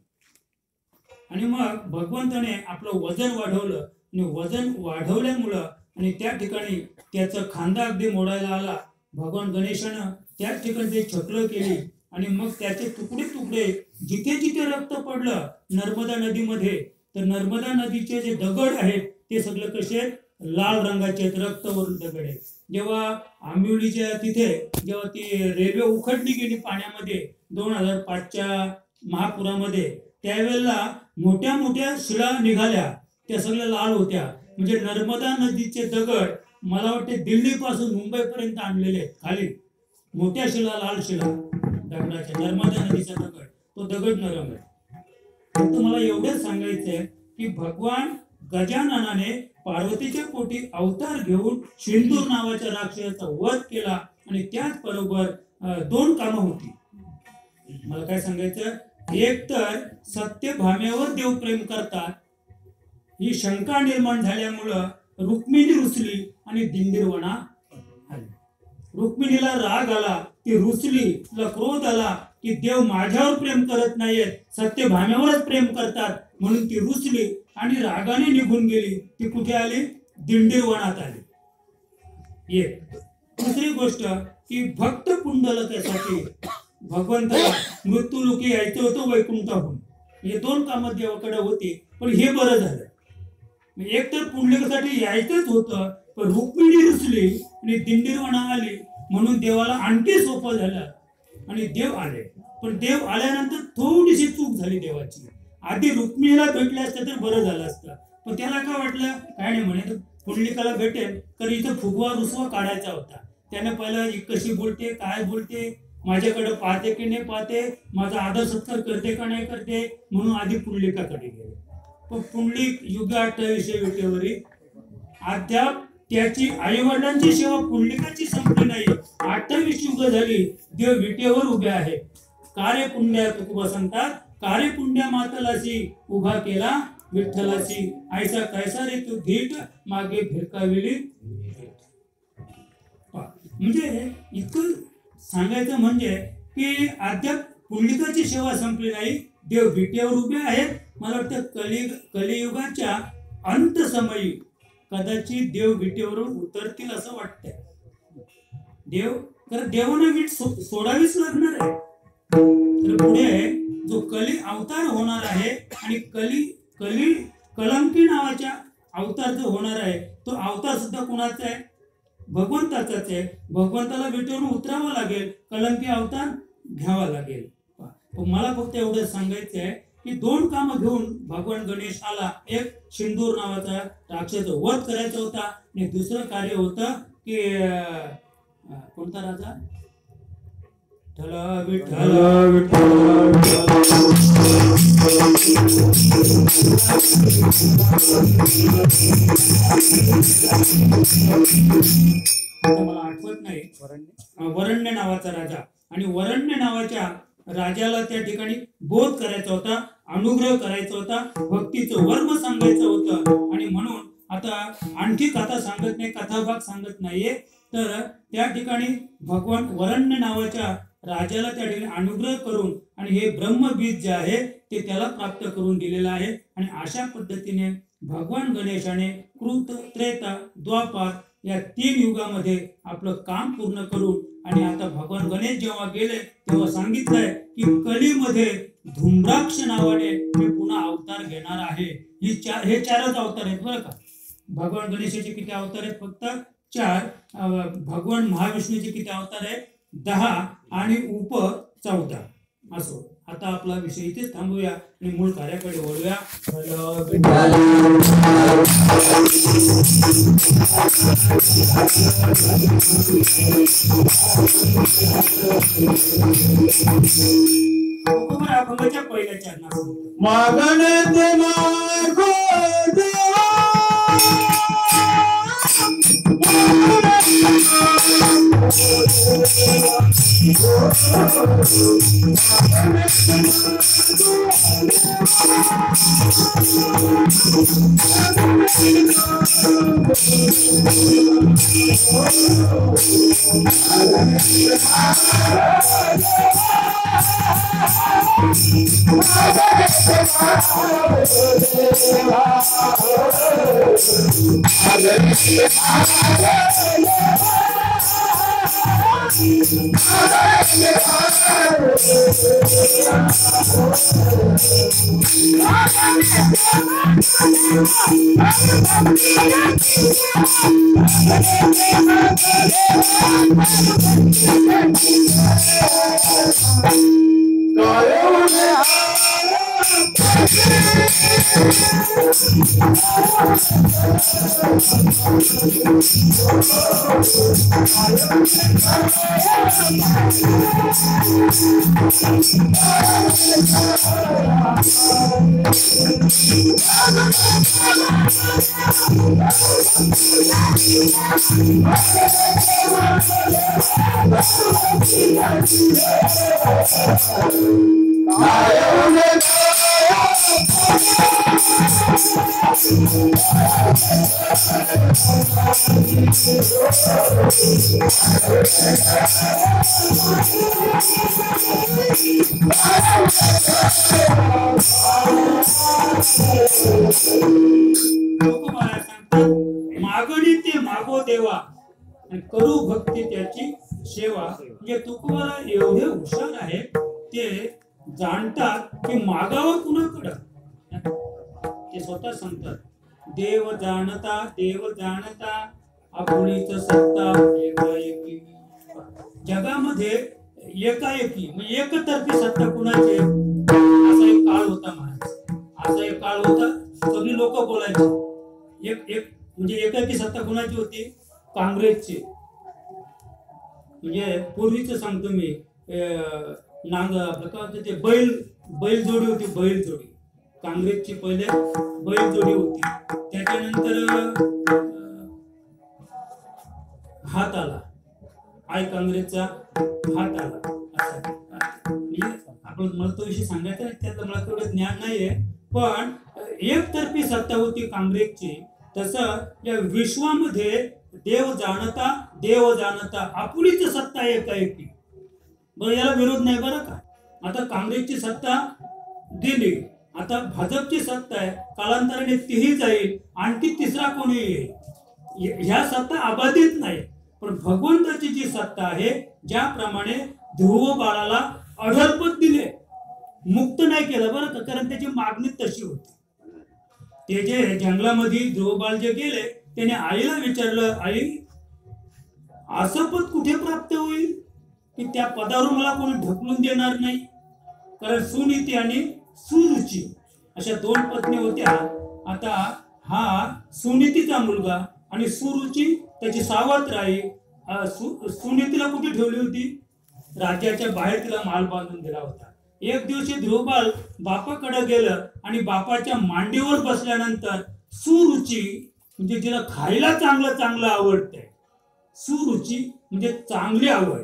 आणि मग भगवंताने आपलं वजन वाढवलं आणि वजन वाढवल्यामुळं आणि त्या ठिकाणी त्याचं खांदा अगदी मोडायला आला. भगवान गणेशानं त्या ठिकाणी ते छकलं केली आणि मग त्याचे तुकडे तुकडे जिथे जिथे रक्त पडलं नर्मदा नदीमध्ये, तर नर्मदा नदीचे जे दगड आहेत ते सगळं कसे लाल रंगाचे आहेत, रक्तवरून दगड आहेत. जेव्हा आंबिवलीच्या तिथे जेव्हा ती रेल्वे उखडली गेली पाण्यामध्ये 2005च्या महापुरामध्ये, त्यावेळेला मोठ्या मोठ्या शिळा निघाल्या, त्या सगळ्या लाल होत्या. म्हणजे नर्मदा नदीचे दगड मला वाटते दिल्लीपासून मुंबईपर्यंत आणलेले आहेत. खाली मोठ्या शिळा, लाल शिळा दगडाच्या, नर्मदा नदीचा दगड, तो दगड नरम आहे. फक्त मला एवढंच सांगायचंय की भगवान गजाननाने पार्वतीच्या पोटी अवतार घेऊन सिंदूर नावाच्या राक्षसाचा वध केला. आणि त्याच बरोबर दोन कामं होती. मला काय सांगायचं, एक तर सत्यभामेवर देव प्रेम करतात ही शंका निर्माण झाल्यामुळं रुक्मिणी रुसली आणि दिंडीरवणा आली. रुक्मिणीला राग आला, ती रुसली, तिला क्रोध आला की देव माझ्यावर प्रेम करत नाहीयेत, सत्यभामेवरच प्रेम करतात. म्हणून ती रुसली आणि रागाने निघून गेली. ती कुठे आली? दिंडीरवनात आली. एक. दुसरी गोष्ट की भक्त पुंडलकासाठी भगवंताला मृत्यूलोकी यायचं होतं वैकुंठाहून. हे दोन कामं देवाकडे होती, पण हे बरं झालं. एक तर पुंडलिकासाठी यायचंच होतं, पण रुक्मिणी रुसली आणि दिंडीरवना आली म्हणून देवाला आणखी सोपं झालं आणि देव आले. पण देव आल्यानंतर थोडीशी चूक झाली देवाची. आधी रुक्मिणीला भेटले असतं तर बरं झालं असतं, पण त्याला काय वाटलं, काय नाही म्हणे पुंडलिकाला भेटेल तर इथं फुगवा रुसवा काढायचा होता. त्याने पहिलं कशी बोलते, काय बोलते, माझ्याकडे पाहते की नाही पाहते, माझा आदर सत्कार करते का नाही करते, म्हणून आधी पुंडलिकाकडे गेले. पण पुंडलिक युग 28 विटेवरी अद्याप त्याची आई वडिलांची सेवा पुंडलिकाची संपली नाही. 28 युग झाली, देव विटेवर उभे आहे. कार्य पुंड्या तुकोबा सांगतात, कार्य पुंड्या मातलाशी उभा केला विठ्ठलाशी, आईचा कैसा रे तू धीट मागे फिरकाविली. म्हणजे इतकं सांगायचं म्हणजे की अद्याप पुंडलिकाची सेवा संपली नाही, देव विटेवर उभे आहेत. मला वाटतं कलियुगाच्या अंत समयी कदाचित देव विटेवरून उतरतील असं वाटतंय. देव, तर देवानं वीट सोडावीच लागणार आहे. तर पुढे जो कली अवतार होणार आहे आणि कलंकी नावाच्या अवतार जो होणार आहे तो अवतार सुद्धा कोणाचा आहे? भगवंताचाच आहे. भगवंताला विटेवरून उतरावं लागेल, कलंकी अवतार घ्यावा लागेल. पण मला फक्त एवढं सांगायचं आहे की 2 कामं घेऊन भगवान गणेश आला. एक सिंदूर नावाचा राक्षस वध करायचा होता आणि दुसरं कार्य होतं की कोणता राजा? विठ्ठल मला आठवत नाही. वरण्य नावाचा राजा, आणि वरण्य नावाच्या राजाला त्या ठिकाणी बोध करायचा होता, अनुग्रह करायचा होता, भक्तीचं वर्म सांगायचं होतं. आणि म्हणून आता आणखी कथा सांगत नाही, कथाभाग सांगत नाहीये. तर त्या ठिकाणी भगवान वरण्य नावाच्या राजाला त्या ठिकाणी अनुग्रह करून आणि हे ब्रह्मबीज जे आहे ते त्याला प्राप्त करून दिलेलं आहे. आणि अशा पद्धतीने भगवान गणेशाने कृत, त्रेता, द्वापार या 3 युगामध्ये आपलं काम पूर्ण करून आणि आता भगवान गणेश जेव्हा गेले तेव्हा सांगितलंय की कलीमध्ये धूम्राक्ष नावाने मी पुन्हा अवतार घेणार आहे. हे 4च अवतार आहेत बरं का. भगवान गणेशाचे किती अवतार आहेत? फक्त 4. भगवान महाविष्णूचे किती अवतार आहेत? 10 आणि उप 14. असो, आता आपला विषय इथेच थांबूया आणि मूळ कार्याकडे वळूया. अभंगाच्या पहिल्या चरणात मागण ते मागो देवा मागणी ते मागो देवा आणि करू भक्ती त्याची सेवा. म्हणजे तुकोबारा एवढे हुशार आहेत, ते जाणतात की मागावं कुणाकडं. ते स्वतः सांगतात, देव जाणता आपणीच सत्ता एकाएकी. जगामध्ये एकाएकी म्हणजे एकतर्फी सत्ता कुणाची? असा एक काळ होता महाराज, असा एक काळ होता. सगळी लोक बोलायचे एक म्हणजे एकाएकी सत्ता कुणाची होती? काँग्रेसची. म्हणजे पूर्वीच सांगतो मी, ते बैल जोडी होती, बैल जोडी. काँग्रेसची पहिले बैल जोडी होती. त्याच्यानंतर हात आला, काँग्रेसचा हात आला. म्हणजे आपण मला तो विषय सांगायचा नाही, त्यातलं मला तेवढं ज्ञान नाहीये. पण एकतर्फी सत्ता होती काँग्रेसची. तसं या विश्वामध्ये देव जाणता आपणीच सत्ता एकाएकी. बरं, याला विरोध नाही बरं का. आता काँग्रेसची सत्ता गेली, आता भाजपची सत्ता आहे. कालांतराने तीही जाईल, आणखी तिसरा कोणी येईल. ह्या सत्ता अबाधित नाही. पण भगवंताची जी सत्ता आहे, ज्याप्रमाणे ध्रुव बाळाला अढळपद दिले, मुक्त नाही केलं बरं का, कारण त्याची मागणी तशी होती. ते जे जंगलामध्ये ध्रुव बाळ जे गेले त्याने आईला विचारलं, आई असं पद कुठे प्राप्त होईल की त्या पदावर मला कोणी ढकलून देणार नाही. कारण सुनीती आणि सुरुची अशा 2 पत्नी होत्या. आता हा सुनीतीचा मुलगा आणि सुरुची त्याची सावत्र आई. सुनीतीला कुठे ठेवली होती? राज्याच्या बाहेर तिला माल बांधून दिला होता. एक दिवशी ध्रुवबाळ बापाकडे गेलं आणि बापाच्या मांडीवर बसल्यानंतर सुरुची म्हणजे तिला खायला चांगलं चांगलं आवडतंय, सुरुची म्हणजे चांगली आवड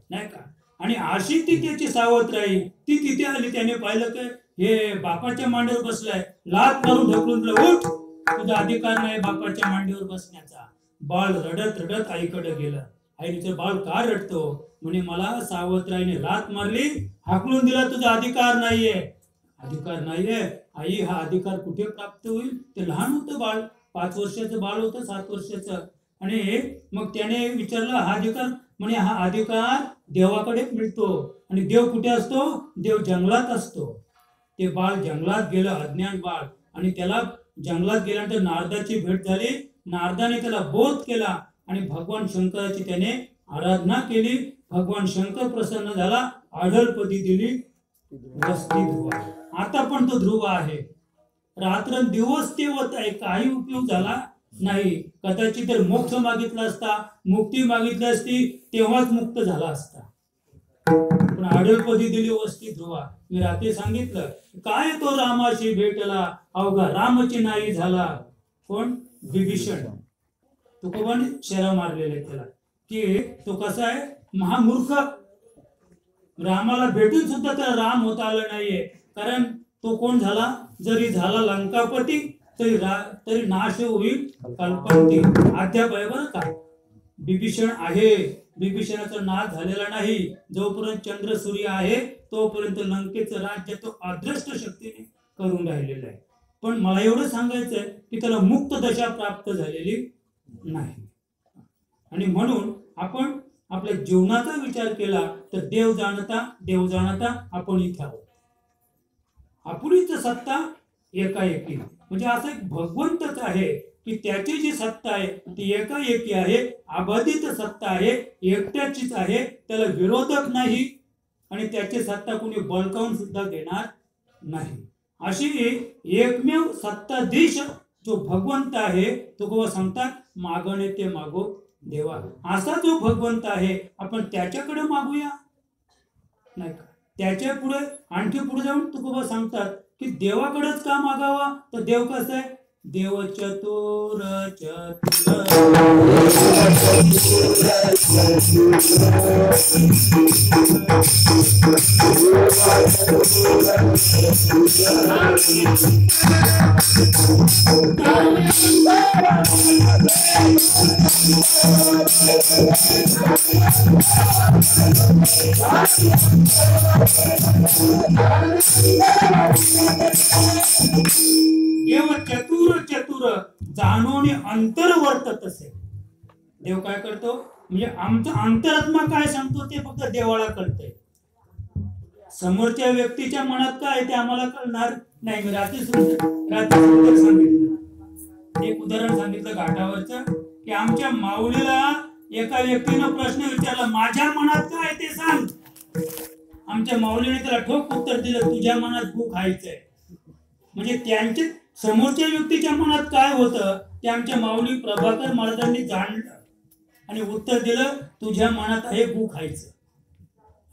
नाही का. आणि अशी ती त्याची सावत्र आई ती तिथे आली. त्याने पाहिलं की हे बापाच्या मांडीवर बसलाय, लात मारून ढकलून दिलं, उठ, तुझा अधिकार नाही बापाच्या मांडीवर बसण्याचा. बाळ रडत रडत आईकडे गेलं. आईचं बाळ का रडतो? म्हणे मला सावत्राईने लात मारली, हाकलून दिला, तुझा अधिकार नाहीये. अधिकार नाहीये आई, हा अधिकार कुठे प्राप्त होईल? ते लहान होतं बाळ, 5 वर्षाचं बाळ होतं, 7 वर्षाचं. आणि मग त्याने विचारलं हा अधिकार? म्हणे हा अधिकार देवाकडे मिळतो. आणि देव कुठे असतो? देव जंगलात असतो. ते बाळ जंगलात गेलं, अज्ञान बाळ. आणि त्याला जंगलात गेल्यानंतर नारदाची भेट झाली. नारदाने त्याला बोध केला आणि भगवान शंकराची त्याने आराधना केली. भगवान शंकर प्रसन्न झाला, आढळपदी दिली वस्ती ध्रुव. आता पण तो ध्रुव आहे, रात्र दिवस तेवत आहे, काही उपयोग झाला नाही. कदाचित जर मोक्ष मागितला असता, मुक्ती मागितली असती, तेव्हाच मुक्त झाला असता. पण आढळपदी दिली वस्ती ध्रुवा. मी रात्री सांगितलं काय तो रामाशी भेटला, अवघा रामची नाही झाला. कोण? विभीषण. तुकोबाने शेरा मारलेला आहे त्याला की तो कसा आहे, महामूर्ख. रामाला भेटून सुद्धा त्याला राम होता आलं नाहीये. कारण तो कोण झाला? जरी झाला लंकापती तरी नाश होईल कल्पंती. अद्याप आहे बरं का, विभीषण आहे, विभीषणाचा नाश झालेला नाही. जोपर्यंत चंद्र सूर्य आहे तोपर्यंत लंकेचं राज्य तो अदृष्ट शक्तीने करून राहिलेला आहे. पण मला एवढं सांगायचंय की त्याला मुक्त दशा प्राप्त झालेली नाही. आणि म्हणून आपण आपल्या जीवनाचा विचार केला तर देव जाणता आपण इथे आहोत. आपलीच सत्ता एकाएकी, म्हणजे असं एक भगवंतच आहे की त्याची जी सत्ता आहे ती एकाएकी आहे, अबाधित सत्ता आहे, एकट्याचीच आहे, त्याला विरोधक नाही आणि त्याची सत्ता कोणी बळकावून सुद्धा देणार नाही. अशी एकमेव सत्ताधीश जो भगवंत आहे तो गोवा सांगतात मागणे ते मागो देवा. असा जो भगवंत आहे आपण त्याच्याकडे मागूया नाही का. त्याच्या पुढे आणखी पुढे जाऊन तुकोबा सांगतात की देवाकडेच का मागावा? तर देव कसं आहे? देव चतुर चतुर देव चतुर चतुर जाणोनी अंतर वर्तत असे. देव काय करतो म्हणजे आमचा अंतरात्मा काय सांगतो ते फक्त देवाला कळतंय. समोरच्या व्यक्तीच्या मनात काय ते आम्हाला कळणार नाही. मी रात्री सांगितलं, एक उदाहरण सांगितलं घाटावरचं की आमच्या माऊलीला एका व्यक्तीनं प्रश्न विचारला, माझ्या मनात काय ते सांग. आमच्या माऊलीने त्याला ठोक उत्तर दिलं, तुझ्या मनात भूक खायचंय. म्हणजे त्यांच्या समोरच्या व्यक्तीच्या मनात काय होतं ते आमच्या माऊली प्रभाकर महाराजांनी जाणलं आणि उत्तर दिलं, तुझ्या मनात आहे भूक खायचं.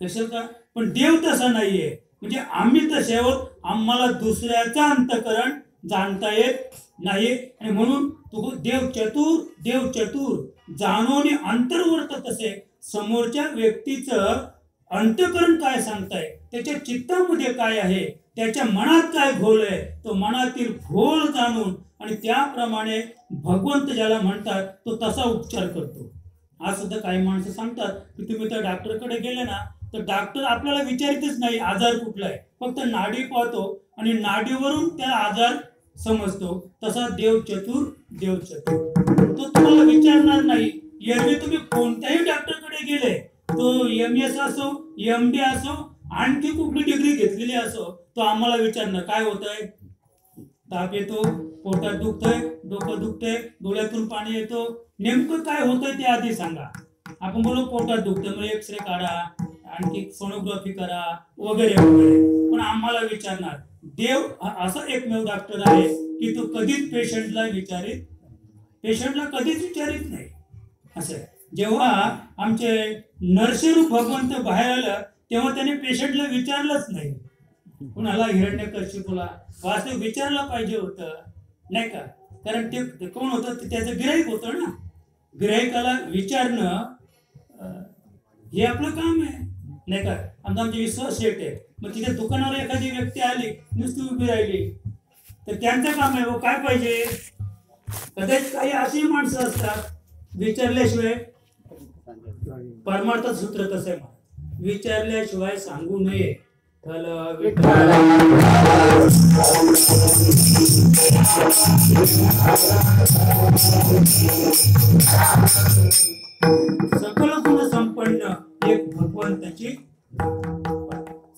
तसं का? पण देव तसा नाहीये. म्हणजे आम्ही तसे आहोत, आम्हाला दुसऱ्याचा अंतःकरण जाणता येत नाही. आणि म्हणून तो देव चतुर जाणोने अंतर्वर्तत असे. समोरच्या व्यक्तीचं अंतःकरण काय सांगताय, त्याच्या चित्तामध्ये काय आहे, त्याच्या मनात काय घोल आहे, तो मनातील घोल जाणून आणि त्याप्रमाणे भगवंत ज्याला म्हणतात तो तसा उपचार करतो. आज सुद्धा काही माणसं सांगतात की तुम्ही त्या डॉक्टरकडे गेले ना तर डॉक्टर आपल्याला विचारितच नाही आजार कुठला आहे, फक्त नाडी पाहतो आणि नाडीवरून त्याला आजार समजतो. तसा देव चतुर तो तुम्हाला विचारणार नाही. एरवी तुम्ही कोणत्याही डॉक्टरकडे गेले, तो MS असो MD असो आणखी कुठली डिग्री घेतलेली असो तो आम्हाला विचारणार काय होतंय, ताप येतो, पोटात दुखतंय, डोकं दुखतंय, डोळ्यातून पाणी येतो, नेमकं काय होतंय ते आधी सांगा. आपण बोलू पोटात दुखतंय मग एक्सरे काढा, आणखी सोनोग्राफी करा वगैरे वगैरे. पण आम्हाला विचारणार देव असा एकमेव डॉक्टर आहे की तो कधीच पेशंटला कधीच विचारित नाही. असं जेव्हा आमचे नरसिंह भगवंत बाहेर आलं तेव्हा त्याने पेशंटला विचारलंच नाही. कुणाला हिरण्यकशिपूला वास्तव विचारलं पाहिजे होतं नाही का, कारण ते कोण होतं, त्याचं गिऱ्हाईक होतं ना. गिऱ्हाईकाला विचारणं हे आपलं काम आहे नाही का. आमचे विश्वास शेठ आहे, मग तिथे दुकानावर एखादी व्यक्ती आली नुसती उभी राहिली तर त्यांचं काम आहे काय पाहिजे. कदाचित काही अशी माणसं असतात विचारल्याशिवाय, परमार्थ सूत्र तसं आहे, विचारल्याशिवाय सांगू नये. सकल गुण संपन्न एक भगवंताची,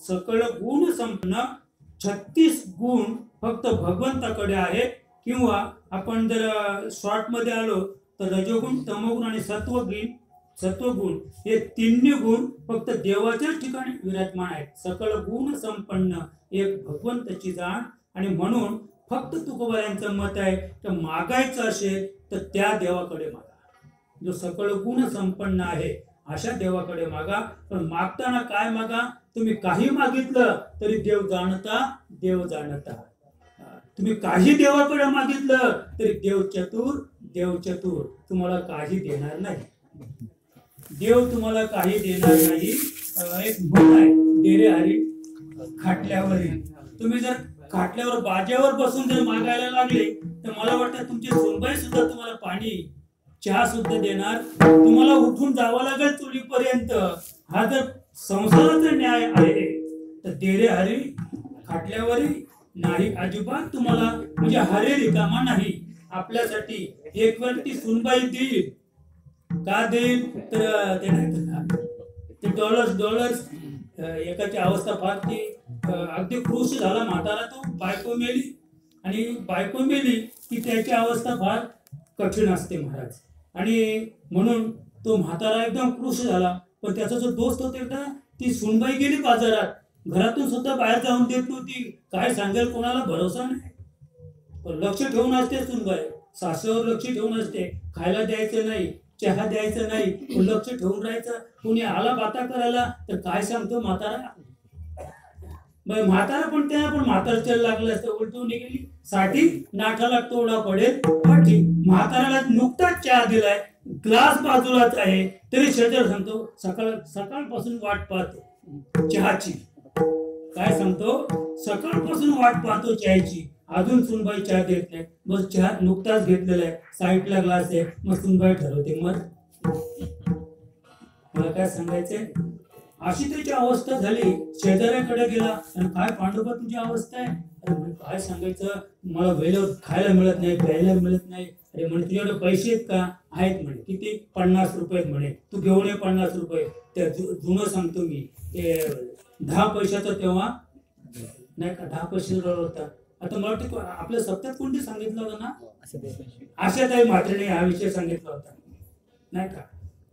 सकल गुण संपन्न 36 गुण फक्त भगवंताकडे आहेत. किंवा आपण जर शॉर्ट मध्ये आलो तर रजोगुण, तमोगुण आणि सत्वगुण हे तिन्ही गुण फक्त देवाच्याच ठिकाणी विराजमान आहेत. सकल गुण संपन्न एक भगवंताची जाण. आणि म्हणून फक्त तुकोबारायांचं मत आहे तर मागायचं असेल तर त्या देवाकडे मागा, जो सकल गुण संपन्न आहे अशा देवाकडे मागा. पण मागताना काय मागा, तुम्ही काही मागितलं तरी देव जाणता. तुम्ही काही देवाकडे मागितलं तरी देव चतुर तुम्हाला काही देणार नाही. देव तुम्हाला काही देणार नाही. एक म्हण आहे, डेरे हरी खाटल्यावर. तुम्ही जर खाटल्यावर बाजेवर बसून जर मागायला लागले तर मला वाटतं तुमची सुनबाई सुद्धा तुम्हाला पाणी चहा सुद्धा देणार. तुम्हाला उठून जावं लागेल चुलीपर्यंत. हा जर संसाराचा न्याय आहे तर डेरे हरी खाटल्यावरही नाही, अजिबात तुम्हाला म्हणजे हरे रिकामा नाही. आपल्यासाठी एक व्यक्ती सुनबाई देईल का देईल तर ते डॉलर्स एकाची अवस्था फार ती अगदी कृष झाला म्हातारा, तो बायको मेली की त्याची अवस्था फार कठीण असते महाराज. आणि म्हणून तो म्हातारा एकदम कृष झाला. पण त्याचा जो दोस्त होता एकदा, ती सुनबाई गेली बाजारात, घरातून सुद्धा बाहेर जाऊन देत नव्हती. काय सांगेल कोणाला भरोसा नाही. पण लक्ष ठेवून असते सुनबाई, सासूवर लक्ष ठेवून असते. खायला द्यायचं नाही, चहा द्यायचं नाही, लक्ष ठेवून राहायचं. कुणी आला बाता करायला तर काय सांगतो म्हातारा. म्हातारा पण म्हातारच्या लागलं असतं, उलटून गेली साठी नाठाला तोडा पडेल पाठी. म्हाताराला नुकताच चहा दिलाय, ग्लास बाजूलाच आहे, तरी शेजार सांगतो सकाळपासून वाट पाहतो चहाची. काय सांगतो, सकाळपासून वाट पाहतो चहाची, अजून सुनबाई चहा देत नाही. बस चहा नुकताच घेतलेला आहे, साईडला ग्लास आहे, मग सुनबाई ठरवते. मग मला काय सांगायचंय, अशी त्याची अवस्था झाली. शेजाऱ्याकडे गेला आणि काय पांडुबा तुझी अवस्था आहे. अरे काय सांगायचं, मला वेळेवर खायला मिळत नाही, प्यायला मिळत नाही. अरे म्हणे तुझ्याकडे पैसे आहेत का. आहेत म्हणे. किती. 50 रुपये म्हणे. तू घेऊन ये 50 रुपये. त्या जुनं सांगतो मी, 10 पैशाचा तेव्हा नाही का, 10 पैसे होता. आता मला वाटतं आपल्या सप्त्यात कोणती सांगितलं होतं ना, आशाताई म्हात्रेने हा विषय सांगितला होता नाही का.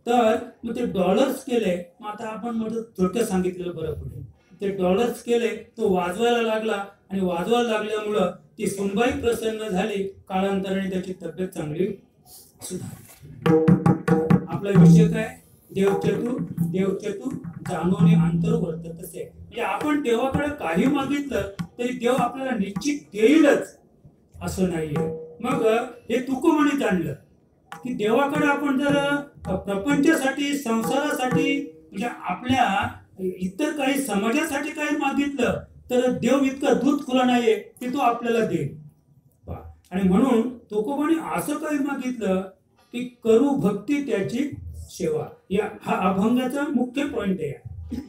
तर मग ते डॉलर्स केले. मग आता आपण म्हणतो थोडक्यात सांगितलेलं बरं पडेल. ते डॉलर्स केले, तो वाजवायला लागला आणि वाजवायला लागल्यामुळं ती सुनबाई प्रसन्न झाली. काळांतराने त्याची तब्येत चांगली सुधारली. आपला विषय काय, देवचतुर जाणून अंतर वर्तत असे. म्हणजे आपण देवाकडे काही मागितलं तरी देव आपल्याला निश्चित देईलच असं नाहीये. मग हे तुकोबाने जाणलं की देवाकडे आपण जर प्रपंचासाठी, संसारासाठी, म्हणजे आपल्या इतर काही समाजासाठी काही मागितलं तर देव इतका दूध खुला नाहीये की तो आपल्याला देईल. आणि म्हणून तुकोबाने असं काही मागितलं की करू भक्ती त्याची सेवा. हा अभंगाचा मुख्य पॉइंट आहे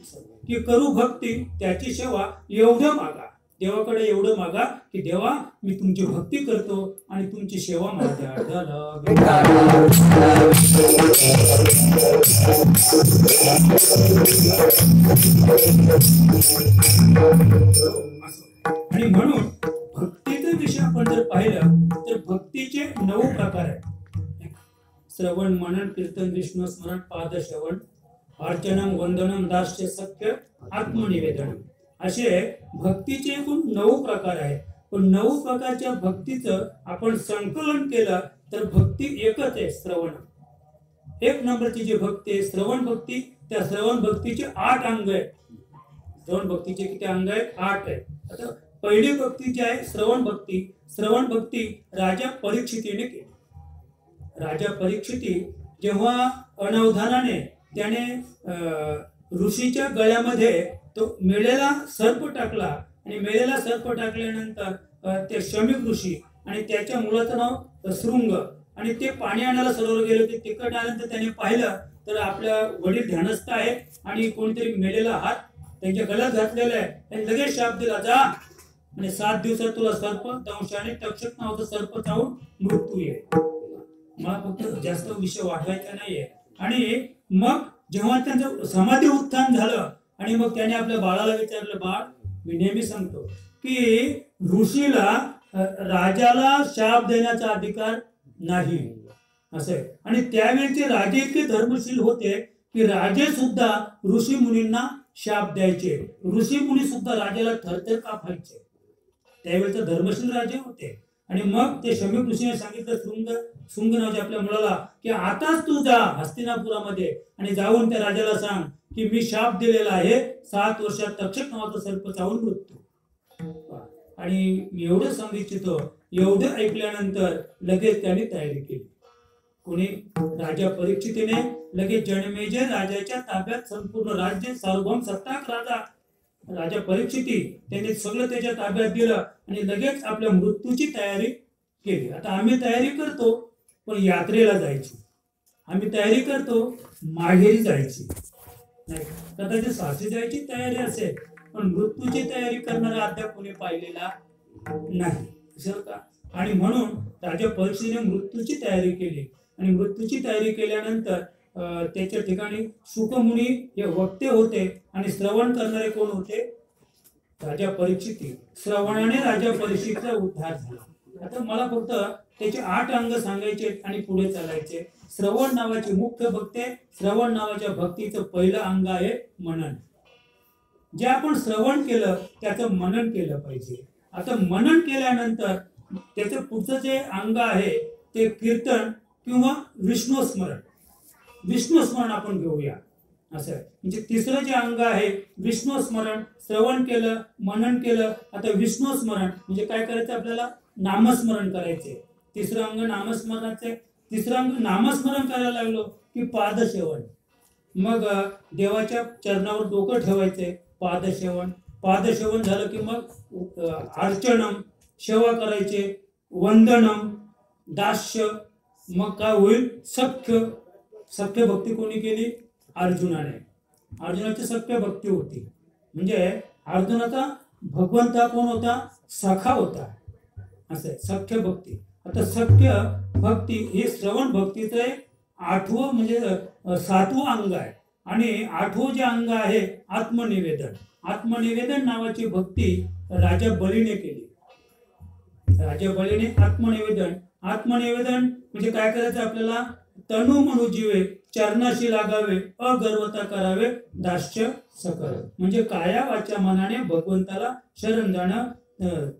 की करू भक्ती त्याची सेवा. एवढं मागा, देवाकडे एवढं मागा की देवा मी तुमची भक्ती करतो आणि तुमची सेवा मला द्या. आणि म्हणून भक्तीचा विषय आपण जर पाहिलं तर भक्तीचे 9 प्रकार आहेत. श्रवण, मनन, कीर्तन, विष्णू स्मरण, पाद श्रवण, अर्चनम, वंदनम, दास्य, सख्य, आत्मनिवेदन, असे भक्तीचे एकूण 9 प्रकार आहेत. पण 9 प्रकारच्या भक्तीचं आपण संकलन केलं तर भक्ती एकच आहे, श्रवण. 1 नंबरची जी भक्ती आहे श्रवण भक्ती, त्या श्रवण भक्तीचे 8 अंग आहेत. श्रवण भक्तीचे किती अंग आहेत? 8 आहेत. आता पहिली भक्ती जी आहे श्रवण भक्ती, श्रवण भक्ती राजा परीक्षितीने केली. राजा परीक्षिती जेव्हा अनवधानाने त्याने ऋषीच्या गळ्यामध्ये तो मेलेला सर्प टाकला आणि मेलेला सर्प टाकल्यानंतर ते शमीक ऋषी आणि त्याच्या मुलाचं नाव शृंग आणि ते पाणी आणायला सरोवर गेले होते. तिकट आल्यानंतर त्याने पाहिलं तर आपल्या वडील ध्यानस्थ आहे आणि कोणतरी मेलेला हात त्यांच्या गळ्यात घातलेला आहे. त्यांनी लगेच शाप दिला, जा आणि 7 दिवसात तुला सर्प दंशाने तक्षक नावाचा सर्प चावून मृत्यू येईल. मला फक्त जास्त विषय वाढवायचा नाहीये. आणि मग जेव्हा त्यांचं समाधी उत्थान झालं आणि मग त्याने आपल्या बाळाला विचारलं, बाळ, मी नेहमी सांगतो की ऋषीला राजाला शाप देण्याचा अधिकार नाही असे. आणि त्यावेळेचे राजे इतके धर्मशील होते की राजे सुद्धा ऋषी मुनींना शाप द्यायचे. ऋषी मुनी सुद्धा राजाला थरथर कापायचे. त्यावेळेचे धर्मशील राजे होते. आणि मग ते शमीक ऋषीने सांगितलं शृंग नावाच्या आपल्या मुलाला की आताच तू जा हस्तिनापुरामध्ये आणि जाऊन त्या राजाला सांग की मी शाप दिलेला आहे, 7 वर्षात तक्षक नावाचा सर्प चावून मृत्यू. आणि मी एवढं सांगू इच्छितो, एवढं ऐकल्यानंतर लगेच त्याने तयारी केली. कोणी? राजा परीक्षितीने लगेच जनमेजय राजाच्या ताब्यात संपूर्ण राज्य, सार्वभौम सत्ताक राजा परीक्षिती त्याने सगळं त्याच्या ताब्यात दिलं आणि लगेच आपल्या मृत्यूची तयारी केली. आता आम्ही तयारी करतो पण यात्रेला जायची, आम्ही तयारी करतो माघेरी जायची नाही, कदाचित सासरी जायची तयारी असेल पण मृत्यूची तयारी करणारा अद्याप कोणी पाहिलेला नाही का. आणि म्हणून राजा परीक्षितीने मृत्यूची तयारी केली आणि मृत्यूची तयारी केल्यानंतर त्याच्या ठिकाणी शुकमुनी हे वक्ते होते आणि श्रवण करणारे कोण होते? राजा परीक्षिती. श्रवणाने राजा परीक्षितीचा उद्धार झाला. आता मला फक्त त्याचे 8 अंग सांगायचे आणि पुढे चालायचे. श्रवण नावाची मुख्य भक्ती, श्रवण नावाच्या भक्तीचं पहिलं अंग आहे मनन. जे आपण श्रवण केलं त्याचं मनन केलं पाहिजे. आता मनन केल्यानंतर त्याचं पुढचं जे अंग आहे ते कीर्तन किंवा विष्णू स्मरण. विष्णू स्मरण आपण घेऊया असं. म्हणजे तिसरं जे अंग आहे विष्णू स्मरण. श्रवण केलं, मनन केलं, आता विष्णू स्मरण म्हणजे काय करायचं? आपल्याला नामस्मरण करायचे. तिसरं अंग नामस्मरणाचे. तिसरं अंग नामस्मरण करायला लागलो की पादसेवन. मग देवाच्या चरणावर डोकं ठेवायचे, पादसेवन. पादसेवन झालं की मग अर्चनम, सेवा करायचे, वंदनम, दास्य. मग काय होईल? सख्य. सख्य भक्ती कोणी केली? अर्जुनाने. अर्जुनाची सख्य भक्ती होती. म्हणजे अर्जुनाचा भगवंता कोण होता? सखा होता असे. सख्य भक्ती. आता सख्य भक्ती हे श्रवण भक्तीचं एक 8वं म्हणजे 7वं अंग आहे. आणि 8वं जे अंग आहे आत्मनिवेदन. आत्मनिवेदन नावाची भक्ती राजा बलीने केली. राजा बलीने आत्मनिवेदन. आत्मनिवेदन म्हणजे काय करायचं? आपल्याला तनु मनु जीवे चरणाशी लागावे, अगर्वता करावे, दास्य सकळ. म्हणजे काया वाचा मनाने भगवंताला शरण जाणं.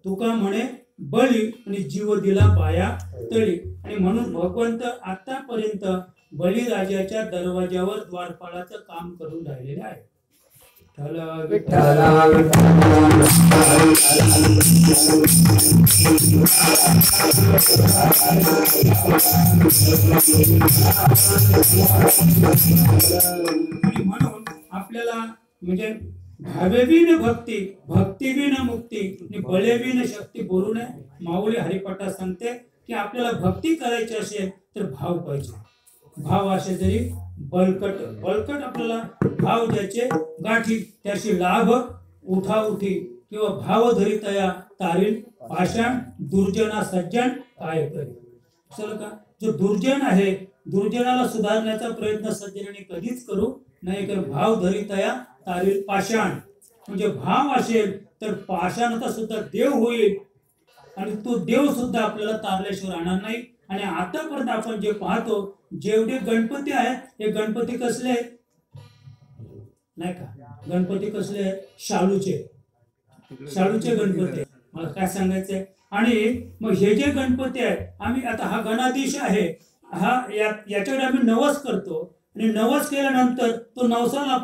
तुका म्हणे बळी आणि जीव दिला पाया तळी. आणि म्हणून भगवंत आतापर्यंत बळीराजाच्या दरवाजावर द्वारपाळाचं काम करून राहिलेले आहे. म्हणून आपल्याला म्हणजे भावेविन भक्ती, भक्तीविन मुक्ती आणि बळेविन शक्ती बोलू नये. माऊली हरिपाठात सांगते की आपल्याला भक्ती करायची असेल तर भाव पाहिजे. भाव असे जरी बळकट आपल्याला भाव द्यायचे. गाठी त्याशी लाभ उठाउठी किंवा भावधरितया तारील पाषाण दुर्जना सज्जन काय करी. चल का, जो दुर्जन आहे दुर्जनाला सुधारण्याचा प्रयत्न सज्जनाने कधीच करू नाही. कारण भावधरितया तारील पाषाण म्हणजे भाव असेल तर पाषाणचा सुद्धा देव होईल आणि तो देव सुद्धा आपल्याला तारल्याशिवाय राहणार नाही. आणि आतापर्यंत आपण जे पाहतो जेवढे गणपती आहेत हे गणपती कसले आहेत नाही का, गणपती कसले आहेत, शालूचे गणपती आहेत. मला काय सांगायचंय. आणि मग हे जे गणपती आहेत आम्ही आता हा गणाधीश आहे हा याच्याकडे आम्ही नवस करतो आणि नवस केल्यानंतर तो नवसाला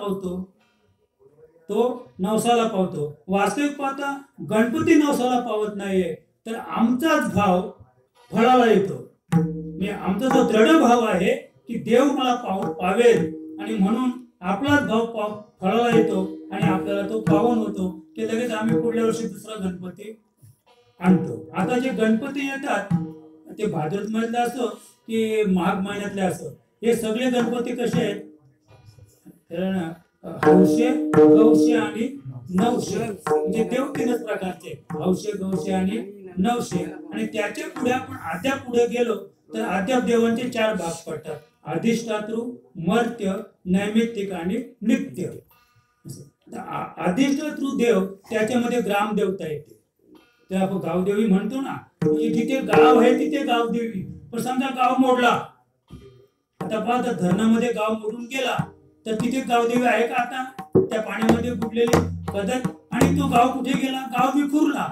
पावतो. वास्तविक पाहता गणपती नवसाला पावत नाहीये तर आमचाच भाव फळाला येतो. आमचा जो दृढ भाव आहे की देव मला पावेल आणि म्हणून आपलाच भाव फळाला येतो आणि आपल्याला तो पावन होतो की लगेच आम्ही पुढल्या वर्षी दुसरा गणपती आणतो. आता जे गणपती येतात ते भाद्रपद मधले असो की माघ महिन्यातले असो हे सगळे गणपती कसे आहेत, हौशे गौशे आणि नवशे. म्हणजे देव तीनच प्रकारचे, हौशे गौशे आणि नवशे. आणि त्याच्या पुढे आपण अद्याप पुढे गेलो तर अद्याप देवांचे 4 भाग पडतात, अधिष्ठातृ, मर्त्य, नैमित्तिक आणि नित्य. अधिष्ठातृ देव त्याच्यामध्ये ग्रामदेवता येते, ते आपण गावदेवी म्हणतो ना. म्हणजे जिथे गाव आहे तिथे गावदेवी. पण समजा गाव मोडला, आता पाहता धरणामध्ये गाव मोडून गेला तर तिथे गावदेवी आहे का आता, त्या पाण्यामध्ये बुडलेले कदर. आणि तो गाव कुठे गेला, गाव विखुरला.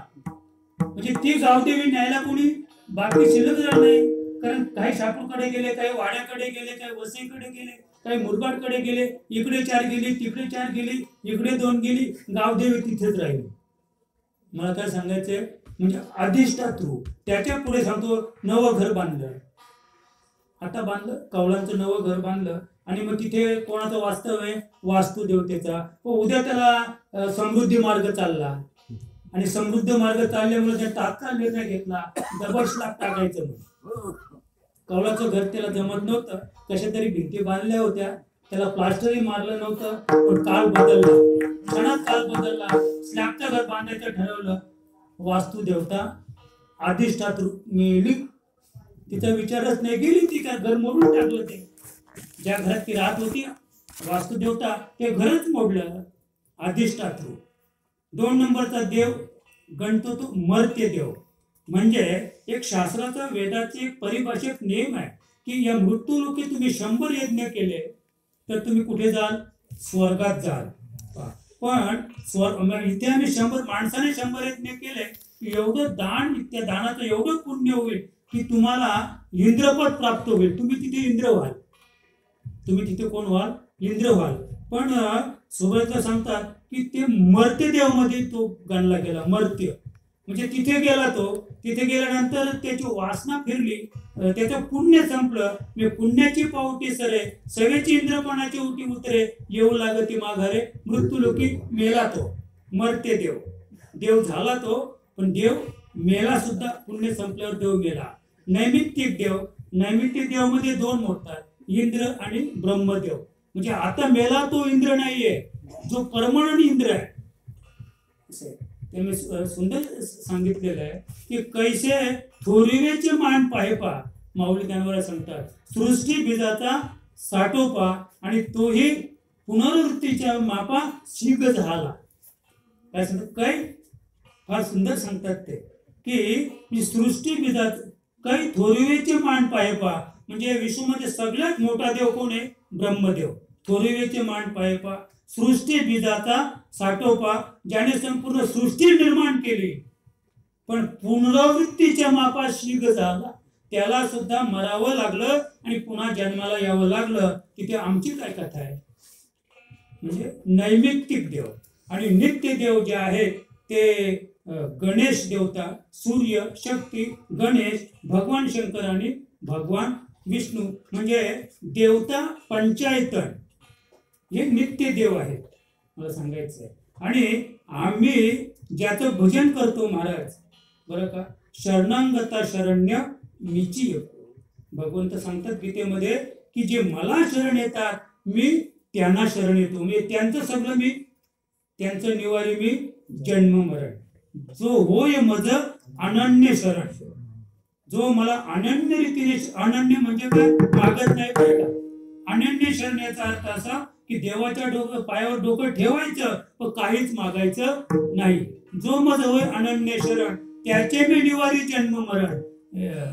म्हणजे ती गावदेवी न्यायला कोणी बाकी शिल्लक राहणार नाही. कारण काही शापूरकडे गेले, काही वाड्याकडे गेले, काही वसईकडे गेले, काही मुरबाडकडे गेले, इकडे 4 गेली, तिकडे 4 गेली, इकडे 2 गेली, गावदेवी तिथेच राहिली. मला काय सांगायचंय म्हणजे अधिष्ठातृ. त्याच्या पुढे सांगतो नवं घर बांधलं, आता बांधलं कौलांचं नवं घर बांधलं आणि मग तिथे कोणाचं वास्तव आहे, वास्तू देवतेचा. उद्या त्याला समृद्धी मार्ग चालला आणि समृद्ध मार्ग चालल्यामुळे त्या तात्काळ निर्णय घेतला डबल स्लॅब टाकायचं. कौलाचं घर त्याला जमत नव्हतं, कशा तरी भिंती बांधल्या होत्या, त्याला प्लास्टरही मारलं नव्हतं. पण काळ बदलला, क्षणात काळ बदलला, स्लॅबचं घर बांधायचं ठरवलं. वास्तू देवता अधिष्ठातृ मेली, तिचा विचारच नाही, गेली ती, काय घर मोडून टाकलं. ते ज्या घरात ती राहत होती वास्तू देवता ते घरच मोडलं. अधिष्ठातृ. 2 नंबरचा देव गणतो तो मर्त्य देव. म्हणजे एक शास्त्राचा वेदाचे एक परिभाषित नियम आहे की या मृत्यू लोकी तुम्ही 100 यज्ञ केले तर तुम्ही कुठे जाल, स्वर्गात जाल. पण इथे आम्ही 100 माणसाने 100 यज्ञ केले की एवढं दान, त्या दानाचं एवढं पुण्य होईल की तुम्हाला इंद्रपद प्राप्त होईल. तुम्ही तिथे इंद्र व्हाल. तुम्ही तिथे कोण व्हाल, इंद्र व्हाल. पण सुबोध सांगतात की ते मर्त्य देवामध्ये तो गणला गेला. मर्त्य म्हणजे तिथे गेला तो, तिथे गेल्यानंतर त्याची वासना फिरली, त्याचं पुण्य संपलं. मी पुण्याची पावटी सरे, सवेची इंद्रपणाची उटी उतरे, येऊ लागती माघारे, मृत्यू लोकी मेला तो. मर्त्य देव, देव झाला तो पण देव मेला सुद्धा, पुण्य संपल्यावर देव मेला. नैमित्तिक देव, नैमित्तिक देवामध्ये 2 मोडतात, इंद्र आणि ब्रह्मदेव. म्हणजे आता मेला तो इंद्र नाहीये, जो परमानंद इंद्र आहे. त्यांनी सुंदर सांगितलेलं आहे की कैसे थोरिवेचे मान पाहेपा, माऊली त्यांवर सांगतात, सृष्टी बीजाचा साठोपा आणि तोही पुनरावृत्तीच्या मापा शीघ्र झाला. काय सांगतात, काय फार सुंदर सांगतात ते की सृष्टी बीजात काही थोरिवेचे मान पाहेपा. म्हणजे विश्वामध्ये सगळ्यात मोठा देव कोण आहे, ब्रह्मदेव. थोरिवेचे मान पाहेपा, सृष्टी बीजाचा साठोपा, ज्याने संपूर्ण सृष्टी निर्माण केली पण पुनरावृत्तीच्या मापा शीघ्र झाला. त्याला सुद्धा मरावं लागलं आणि पुन्हा जन्माला यावं लागलं. तिथे आमची काय कथा आहे. म्हणजे नैमित्तिक देव आणि नित्य देव जे आहेत ते गणेश देवता, सूर्य, शक्ती, गणेश, भगवान शंकर आणि भगवान विष्णू. म्हणजे देवता पंचायतन हे नित्य देव आहेत मला सांगायचं आहे. आणि आम्ही ज्याचं भजन करतो महाराज, बरं का, शरणांगता शरण्य मीची. भगवंत सांगतात गीतेमध्ये की जे मला शरण येतात मी त्यांना शरण येतो. म्हणजे त्यांचं सगळं मी, त्यांचं निवारी मी जन्म मरण. जो होय मज अनन्य शरण, जो मला अनन्य रीतीने, अनन्य म्हणजे काय, मागत नाही बरं का. अनन्य शरण याचा अर्थ असा की देवाच्या पायावर डोकं ठेवायचं पण काहीच मागायचं नाही. जो मज होय अनन्य शरण त्याचे मी निवारी जन्म मरण.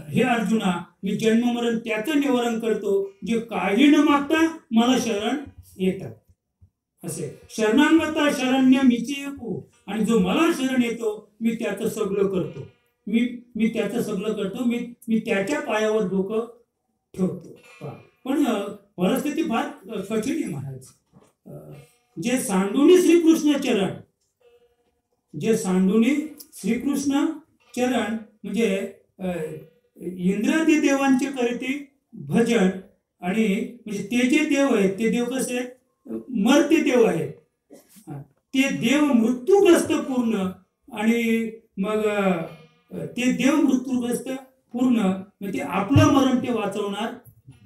हे अर्जुना, मी जन्म मरण त्याचं निवारण करतो जे काही न मागता मला शरण येतात. असे शरणांगता शरण्य मीची एकू, आणि जो मला शरण येतो मी त्याचं सगळं करतो. मी त्याचं सगळं करतो. मी त्याच्या पायावर डोकं ठेवतो. पण परिस्थिती फार कठीण आहे महाराज. जे सांडुनी श्रीकृष्ण चरण, जे सांडुनी श्रीकृष्ण चरण म्हणजे इंद्रादी देवांचे करीती भजन, आणि म्हणजे ते जे देव आहेत ते देव कसे मरते देव आहेत. ते देव मृत्यूग्रस्त पूर्ण, आणि मग ते देव मृत्यूग्रस्त पूर्ण म्हणजे आपलं मरण ते वाचवणार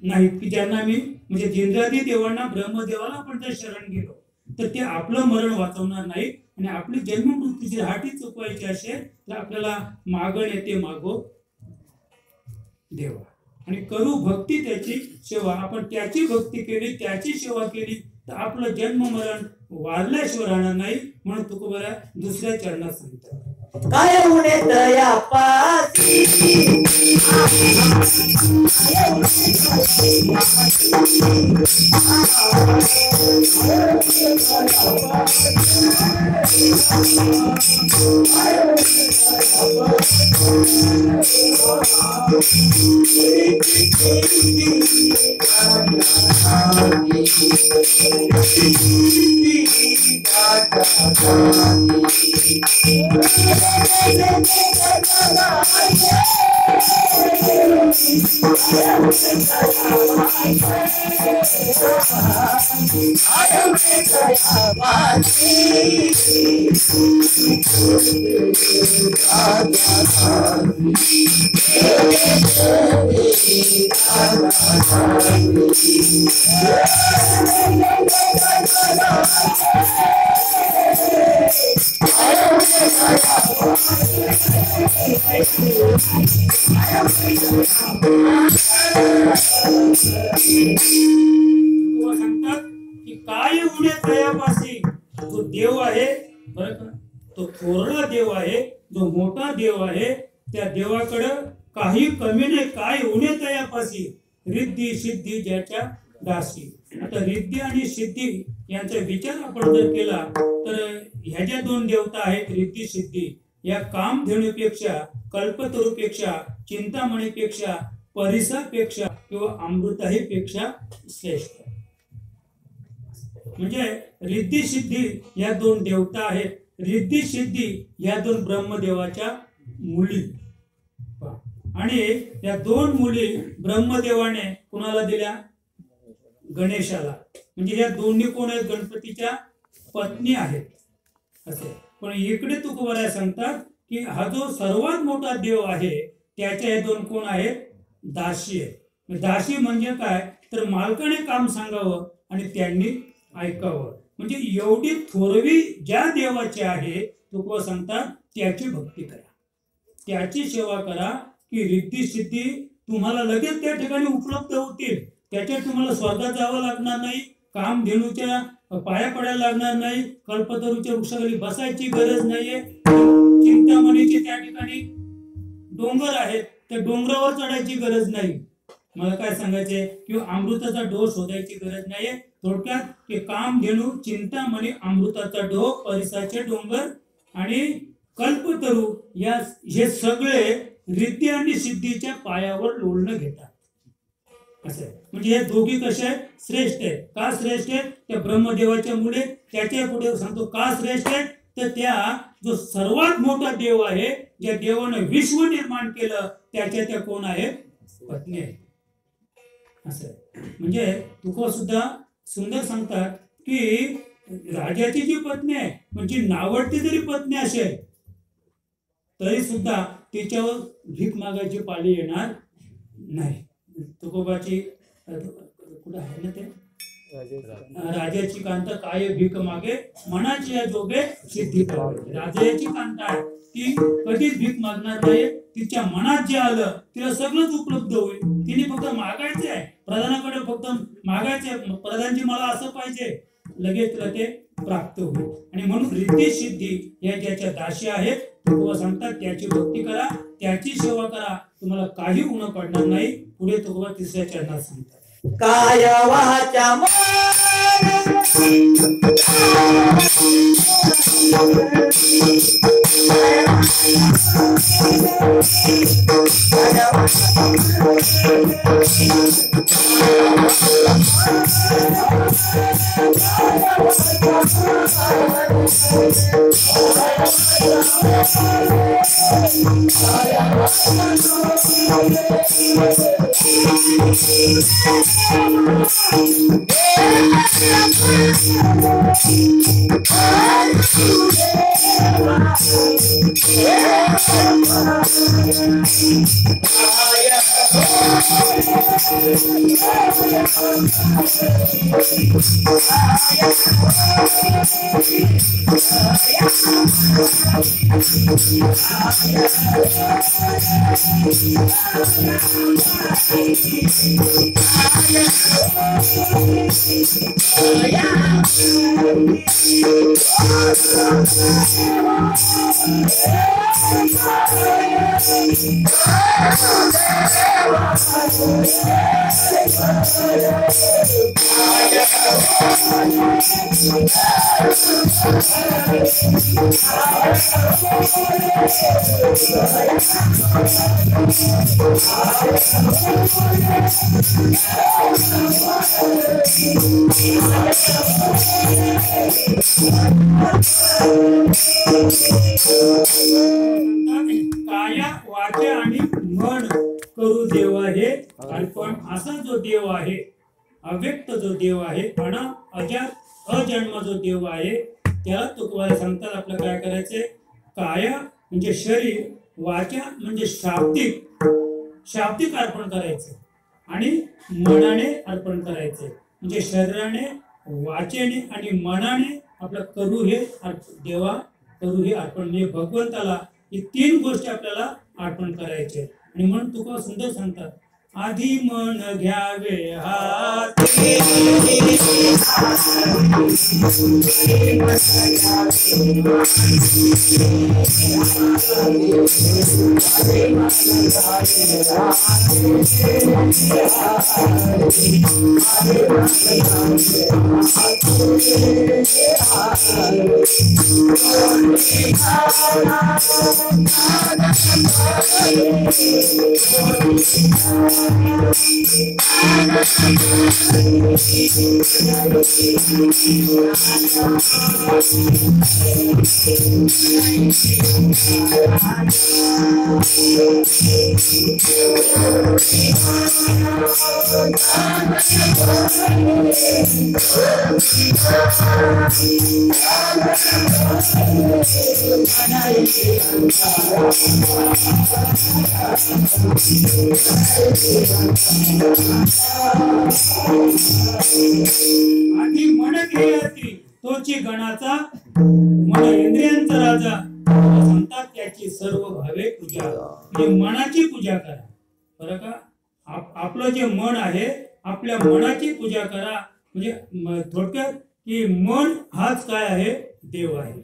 नाहीत. की ज्यांना मी म्हणजे इंद्रादी देवांना, ब्रह्मदेवाला पण जर शरण गेलो तर ते आपलं मरण वाचवणार नाही. आणि आपली जन्म मृत्यूची हाटी चुकवायची असेल तर आपल्याला मागण येते मागो देवा, आणि करू भक्ती त्याची सेवा. आपण त्याची भक्ती केली, त्याची सेवा केली तर आपलं जन्म मरण वारल्याशिवाय राहणार नाही. म्हणून तुकोबरा दुसऱ्या चरणात सांगतात, काय उणे दया पासी सांगतात की काय उणे दयापासी. जो देव आहे बरं का, तो थोरला देव आहे, जो मोठा देव आहे, त्या देवाकडं काही कमी नाही. काय उणे दयापासी रिद्धी सिद्धी ज्याच्या दासी. आता रिद्धी आणि सिद्धी यांचा विचार आपण जर केला तर ह्या ज्या दोन देवता आहेत रिद्धी सिद्धी, या कामधेनुपेक्षा, कल्पतरूपेक्षा, चिंतामणीपेक्षा, परिसापेक्षा किंवा अमृताहीपेक्षा श्रेष्ठ. म्हणजे रिद्धी सिद्धी या दोन देवता आहेत. रिद्धी सिद्धी या दोन ब्रह्मदेवाच्या मुली, आणि या दोन मुली ब्रह्मदेवाने कुणाला दिल्या, गणेशाला. म्हणजे या दोन्ही कोण आहेत, गणपतीच्या पत्नी आहेत असे. पण इकडे तुकोबराय सांगतात की हा जो सर्वात मोठा देव आहे त्याच्या हे दोन कोण आहेत, दासी आहेत. दासी म्हणजे काय तर मालकाने काम सांगावं आणि त्यांनी ऐकावं. म्हणजे एवढी थोरवी ज्या देवाची आहे तुकोबा सांगतात त्याची भक्ती करा, त्याची सेवा करा की रिद्धी सिद्धी तुम्हाला लगेच त्या ठिकाणी उपलब्ध होतील. त्याच्यात तुम्हाला स्वर्गात जावं लागणार नाही, कामधेनूच्या पाया पडायला लागणार नाही, कल्पतरूच्या वृक्षाखाली बसायची गरज नाहीये, चिंतामणीचे त्या ठिकाणी डोंगर आहेत त्या डोंगरावर चढायची गरज नाही. मला काय सांगायचंय किंवा अमृताचा डोह शोधायची गरज नाहीये. थोडक्यात की कामधेनू, चिंतामणी, अमृताचा डोह, परिसाचे डोंगर आणि कल्पतरू या हे सगळे रिद्धी आणि सिद्धीच्या पायावर लोळणं घेतात असं. म्हणजे हे दोघी कसे आहेत, श्रेष्ठ आहेत. का श्रेष्ठ आहेत, त्या ब्रह्मदेवाच्या मुळे. त्याच्या पुढे सांगतो का श्रेष्ठ आहेत, तर त्या जो सर्वात मोठा देव आहे, ज्या देवाने विश्व निर्माण केलं, त्याच्या त्या कोण आहेत, पत्नी आहेत असं. म्हणजे तुकोबा सुद्धा सुंदर सांगतात की राजाची जी पत्नी आहे म्हणजे नावडती जरी पत्नी असेल तरी सुद्धा तिच्यावर भीक मागायची पाळी येणार नाही. तुकोबाची कुठं आहे ना ते राजाची कांता काय भीक मागे मनाची या जोगे सिद्धी पावे. राजाची कांता आहे ती कधीच भीक मागणार नाही. तिच्या मनात जे आलं तिला सगळंच उपलब्ध होईल. तिने फक्त मागायचे आहे, प्रधानाकडे फक्त मागायचे, प्रधानजी मला असं पाहिजे, लगेच तिला ते प्राप्त होईल. आणि म्हणून रिद्धी सिद्धी या ज्याच्या दाशी आहेत तुकोबा सांगतात त्याची भक्ती करा, त्याची सेवा करा, तुम्हाला काही उणं पडणार नाही. पुढे तुकोबा तिसऱ्या चरणात सांगतात काय वाचा काया वाचा आणि मन करू देवा हे अर्पण. असा जो देव आहे, अव्यक्त जो देव आहे, अजन्म जो देव आहे, त्याला तुकोबा सांगतात आपलं काय करायचंय. काया म्हणजे शरीर, वाचा म्हणजे शाब्दिक अर्पण करायचं, आणि मनाने अर्पण करायचं. म्हणजे शरीराने, वाचेने आणि मनाने आपलं करू हे देवा करू हे अर्पण, म्हणजे भगवंताला हे तीन गोष्टी आपल्याला अर्पण करायचे. आणि म्हणून तुकोबा सुंदर सांगतात, आधी मन घ्यावे हाती, आधी मन घेती तोची गणाचा, मन इंद्रियांचा राजा. सांगतात त्याची सर्व भावे पूजा, म्हणजे मनाची पूजा करा. बरं का, आपलं जे मन आहे आपल्या मनाची पूजा करा. म्हणजे थोडक्यात की मन हाच काय आहे, देव आहे.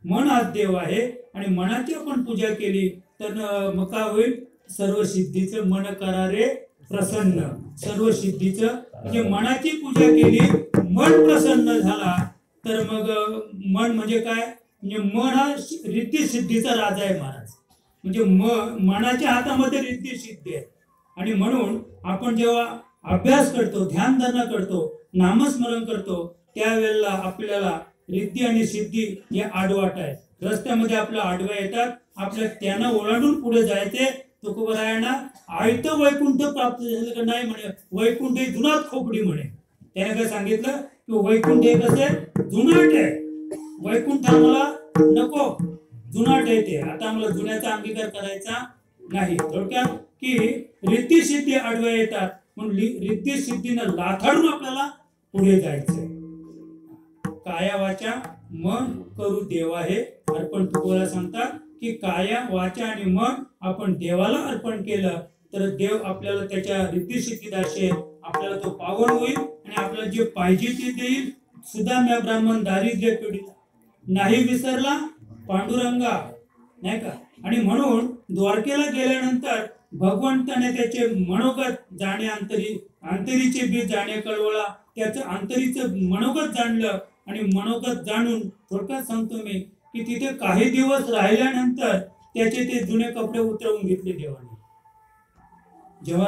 मन हाच देव आहे, आणि मनाची आपण पूजा केली तर मग काय होईल, सर्व सिद्धीचं मन करा रे प्रसन्न. सर्व सिद्धीचं म्हणजे मनाची पूजा केली, मन प्रसन्न झाला तर मग मन म्हणजे काय, म्हणजे मन हा रिद्धी सिद्धीचा राजा आहे महाराज. म्हणजे मनाच्या हातामध्ये रिद्धी सिद्धी आहे. आणि म्हणून आपण जेव्हा अभ्यास करतो, ध्यानधारणा करतो, नामस्मरण करतो, त्यावेळेला आपल्याला रिद्धी आणि सिद्धी हे आडवाट आहे. रस्त्यामध्ये आपल्या आडव्या येतात, आपल्या त्यानं ओलांडून पुढे जायचे. तुकोबरायांना आयत वैकुंठ प्राप्त झालं का नाही म्हणे, वैकुंठ हे जुनाट खोपडी म्हणे. त्याने काय सांगितलं की वैकुंठ हे कसे जुनाट आहे, वैकुंठ मला नको, जुनाट आहे ते. आता आम्हाला जुन्याचा अंगीकार करायचा नाही. थोडक्यात की रिद्धी सिद्धी आडव्या येतात, म्हणून रिद्धी सिद्धीनं लाथाडून आपल्याला पुढे जायचंय. काया वाचा मन करू देवा हे अर्पण. तुकोला सांगतात की काया वाचा आणि मन आपण देवाला अर्पण केलं तर देव आपल्याला त्याच्या रिद्धी दाशेल, आपल्याला तो पावन होईल आणि आपल्याला जे पाहिजे ते देईल. सुदाम्या ब्राह्मण दारिद्र्य पिढीला नाही विसरला पांडुरंगा, नाही का. आणि म्हणून द्वारकेला गेल्यानंतर भगवंताने त्याचे मनोगत जाणे अंतरीचे बीज जाणे कळवळा. त्याचं अंतरीचं मनोगत जाणलं आणि मनोगत जाणून थोडक्यात सांगतो मी की तिथे काही दिवस राहिल्यानंतर त्याचे ते जुने कपडे उतरवून घेतले देवाने. जेव्हा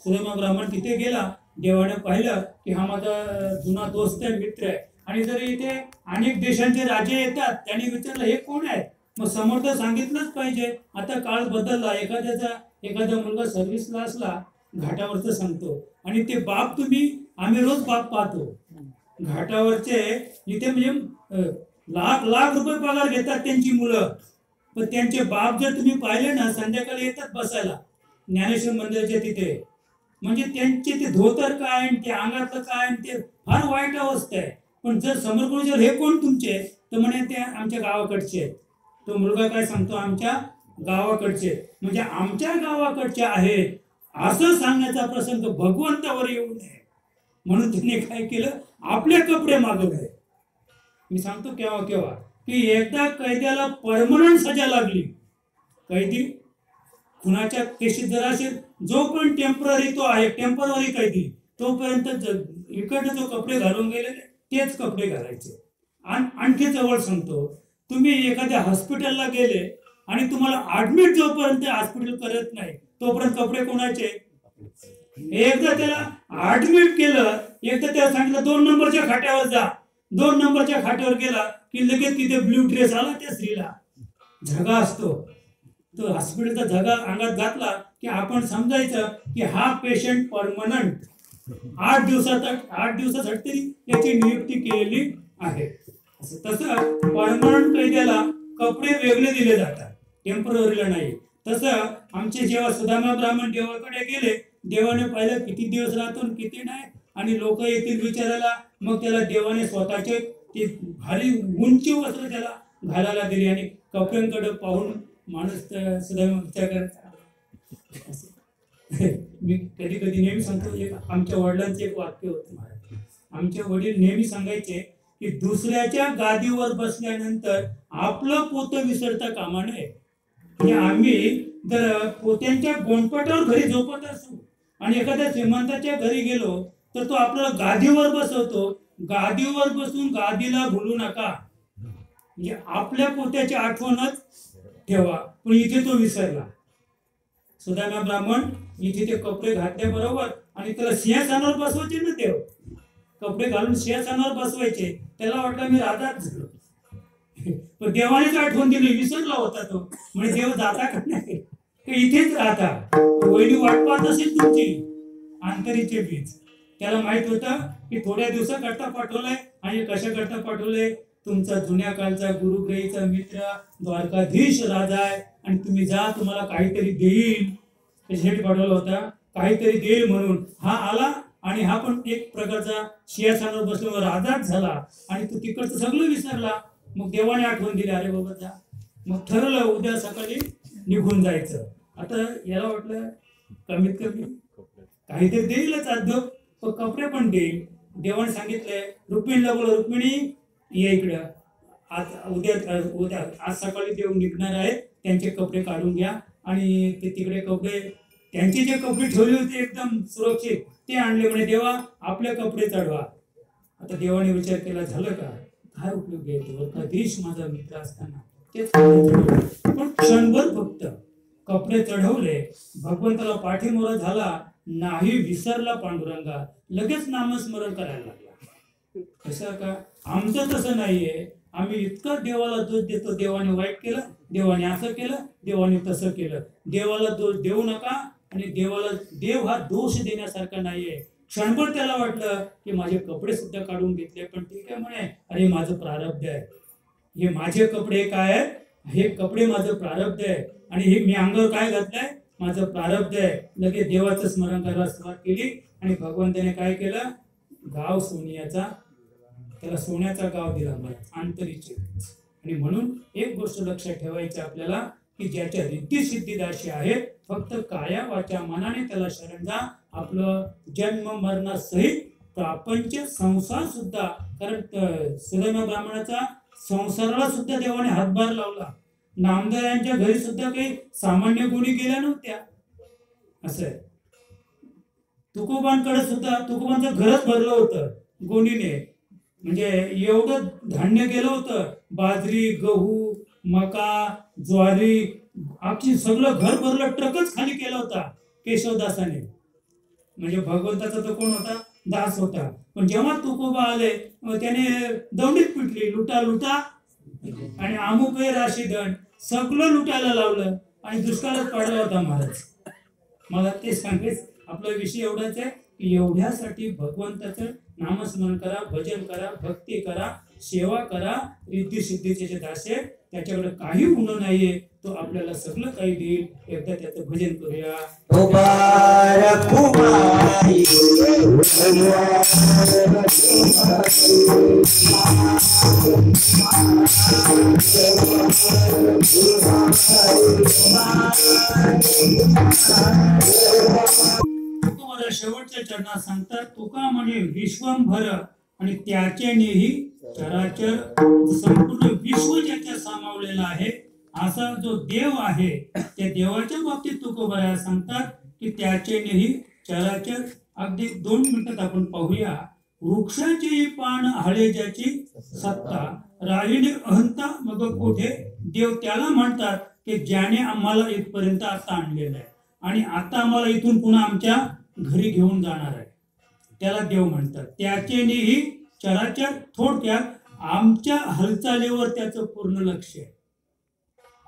सुदामा ब्राह्मण तिथे गेला, देवाने पाहिलं की हा माझा जुना दोस्त आहे, मित्र आहे. आणि जर इथे अनेक देशांचे राजे येतात, त्यांनी विचारलं हे कोण आहे, मग समोर तर सांगितलंच पाहिजे. आता काळ बदलला, एखादा मुलगा सर्व्हिसला असला घाटावरचं सांगतो आणि ते बाप आम्ही रोज बाप पाहतो घाटावरचे, इथे म्हणजे लाख लाख रुपये पगार घेतात त्यांची मुलं, पण त्यांचे बाप जर तुम्ही पाहिले ना संध्याकाळी येतात बसायला ज्ञानेश्वर मंदिराच्या तिथे. म्हणजे त्यांचे ते धोतर काय आणि ते अंगातलं काय आणि ते फार वाईट अवस्था आहे. पण जर समोर कोणी जर हे कोण तुमचे, तर म्हणे ते आमच्या गावाकडचे आहेत. तो मुलगा काय सांगतो, आमच्या गावाकडचे. म्हणजे आमच्या गावाकडचे आहेत असं सांगण्याचा प्रसंग भगवंतावर येऊ नये म्हणून त्यांनी काय केलं, आपले कपडे मागवले. मी सांगतो केव्हा की एकदा कैद्याला परमनंट सजा लागली. कैदी खुनाच्या केशीत जर असेल, जो पण टेम्पररी तो आहे, टेम्पररी कैदी, तोपर्यंत इकडे जो कपडे घालून गेलेले तेच कपडे घालायचे. आणखी जवळ सांगतो, तुम्ही एखाद्या हॉस्पिटलला गेले आणि तुम्हाला ऍडमिट जोपर्यंत हॉस्पिटल करत नाही तोपर्यंत कपडे कोणाचे. एकदा त्याला ऍडमिट केलं, एकदा त्याला सांगितलं 2 नंबरच्या खाट्यावर जा. 2 नंबरच्या खाट्यावर गेला की लगेच तिथे ब्ल्यू ड्रेस आला त्या स्त्रीला. झगा असतो तो हॉस्पिटलचा झगा अंगात घातला की आपण समजायचं की हा पेशंट परमनंट 8 दिवसासाठी तरी याची नियुक्ती केलेली आहे. तसं परमनंट कैद्याला कपडे वेगळे दिले जातात, टेम्पररीला नाही. तसं आमचे जेव्हा सुदामा ब्राह्मण देवाकडे गेले, देवाने पाहिलं किती दिवस राहतो किती नाही, आणि लोक येतील विचारायला. मग त्याला देवाने स्वतःचे ते भारी उंची वस्त्र त्याला घालायला दिली आणि कपड्यांकडे पाहून माणूस सुदामा विचार करायचा. मी कधी नेहमी सांगतो, एक आमच्या वडिलांचे एक वाक्य होतं महाराज. आमचे वडील नेहमी सांगायचे की दुसऱ्याच्या गादीवर बसल्यानंतर आपलं पोतं विसरता कामा नये. म्हणजे आम्ही जर पोत्यांच्या गोंडपाटावर घरी झोपत असू आणि एखाद्या श्रीमंताच्या घरी गेलो तर तो आपल्याला गादीवर बसवतो. गादीवर बसून गादीला भुलू नका. म्हणजे आपल्या पोत्याची आठवणच ठेवा. पण इथे तो विसरला. सुदामा ब्राह्मण इथे ते कपडे घातल्याबरोबर आणि त्याला सिंहासनावर बसवायचे ना, देव कपडे घालून सिंहासनावर बसवायचे. त्याला वाटलं मी राजाच झालो, पण देवानेच आठवण दिली, विसरला होता तो. म्हणजे देव जाता का नाही, इथेच राहता. वहिनी वाट पाहत असेल तुमची अंतरीचे बीज. त्याला माहित होतं की थोड्या दिवसाकरता पाठवलंय आणि कशाकरता पाठवलंय. तुमचा जुन्या काळचा गुरुग्रहीचा मित्र द्वारकाधीश राजा आहे आणि तुम्ही जा, तुम्हाला काहीतरी देईल. त्याच्यासाठी पाठवला होता, काहीतरी देईल म्हणून. हा आला आणि हा पण एक प्रकारचा सिंहासनावर बसल्यावर राजाच झाला आणि तो तिकडचं सगळं विसरला. मग देवाने आठवण दिली, अरे बाबा जा. मग ठरवलं उद्या सकाळी निघून जायचं. आता याला वाटलं कमीत कमी काहीतरी देईलच उद्योग, तो कपडे पण देईल. देवाने सांगितलंय रुक्मिणीला, बोला रुक्मिणी ये इकडं, उद्या आज सकाळी देव निघणार आहेत, त्यांचे कपडे काढून घ्या. आणि ते तिकडे कपडे, त्यांचे जे कपडे ठेवले होते एकदम सुरक्षित, ते आणले. म्हणे देवा आपले कपडे चढवा. आता देवाने विचार केला, झालं का, काय उपयोग घ्यायचो, कधीच माझा मित्र असताना तेच पण क्षणभर फक्त कपडे चढवले. भगवंताला पाठीमोरा झाला, नाही विसरला पांडुरंगा, लगेच नामस्मरण करायला लागला. कसं का, आमचं तसं नाहीये. आम्ही इतकं देवाला दोष देतो, देवाने वाईट केलं, देवाने असं केलं, देवाने तसं केलं. देवाला दोष देऊ नका. आणि देव हा दोष देण्यासारखा नाहीये. क्षणभर त्याला वाटलं की माझे कपडे सुद्धा काढून घेतले, पण ठीक आहे म्हणे, अरे माझं प्रारब्ध आहे, हे माझे कपडे काय आहेत, हे कपडे माझं प्रारब्ध आहे आणि हे मी अंगावर काय घातलंय, माझं प्रारब्ध आहे. लगेच देवाचं स्मरण करायला सुरुवात केली आणि भगवंताने काय केलं, गाव सोनियाचा, त्याला सोन्याचा गाव दिला मला आंतरिचे. आणि म्हणून एक गोष्ट लक्षात ठेवायची आपल्याला की ज्याच्या रिद्धी सिद्धीदाशी आहे, फक्त काया वाचा मनाने त्याला शरण जा. आपलं जन्म मरणासहित प्रापंच संसार सुद्धा, कारण सुदैमा ब्राह्मणाचा संसाराला सुद्धा देवाने हातभार लावला. नामदेवांच्या घरी सुद्धा काही सामान्य गुणी गेल्या नव्हत्या. असं आहे. तुकोबांकडे सुद्धा तुकोबांचं घरच भरलं होतं गोणीने, म्हणजे एवढं धान्य गेलं होतं. बाजरी, गहू, मका, ज्वारी, अख्खी सगळं घर भरलं, ट्रकच खाली केला होता केशवदासाने. म्हणजे भगवंताचा तो कोण होता? दास होता. पण जेव्हा तुकोबा आले त्याने दौंडीत पिटली, लुटा लुटा आणि अमुक राशी धन सगळं लुटायला लावलं आणि दुष्काळात पाडला होता महाराज. मला ते सांगायचं, आपला विषय एवढाच आहे की एवढ्यासाठी भगवंताचं नामस्मरण करा, भजन करा, भक्ती करा, सेवा करा. रिद्धी सिद्धीचे जे दास आहे त्याच्याकडे काही गुण नाहीये, तो आपल्याला सगळं काही देईल. एकदा त्याचं भजन करूया. शेवटच्या चरणात सांगतात, तुका म्हणे विश्वंभर आणि त्याचेनेही चराचर, संपूर्ण विश्व ज्याच्या सामावलेला आहे असा जो देव आहे, त्या देवाच्या बाबतीत तुकोबा सांगतात की त्याचेनेही चराचर. अगदी 2 मिनिटात आपण पाहूया. वृक्षाची पान हळे ज्याची सत्ता, राहिली अहंता मग कुठे. देव त्याला म्हणतात की ज्याने आम्हाला इथपर्यंत आता आणलेलं आहे आणि आता आम्हाला इथून पुन्हा आमच्या घरी घेऊन जाणार आहे, त्याला देव म्हणतात. त्याचेनेही चराचर. थोडक्यात आमच्या हालचालीवर त्याचं पूर्ण लक्ष आहे.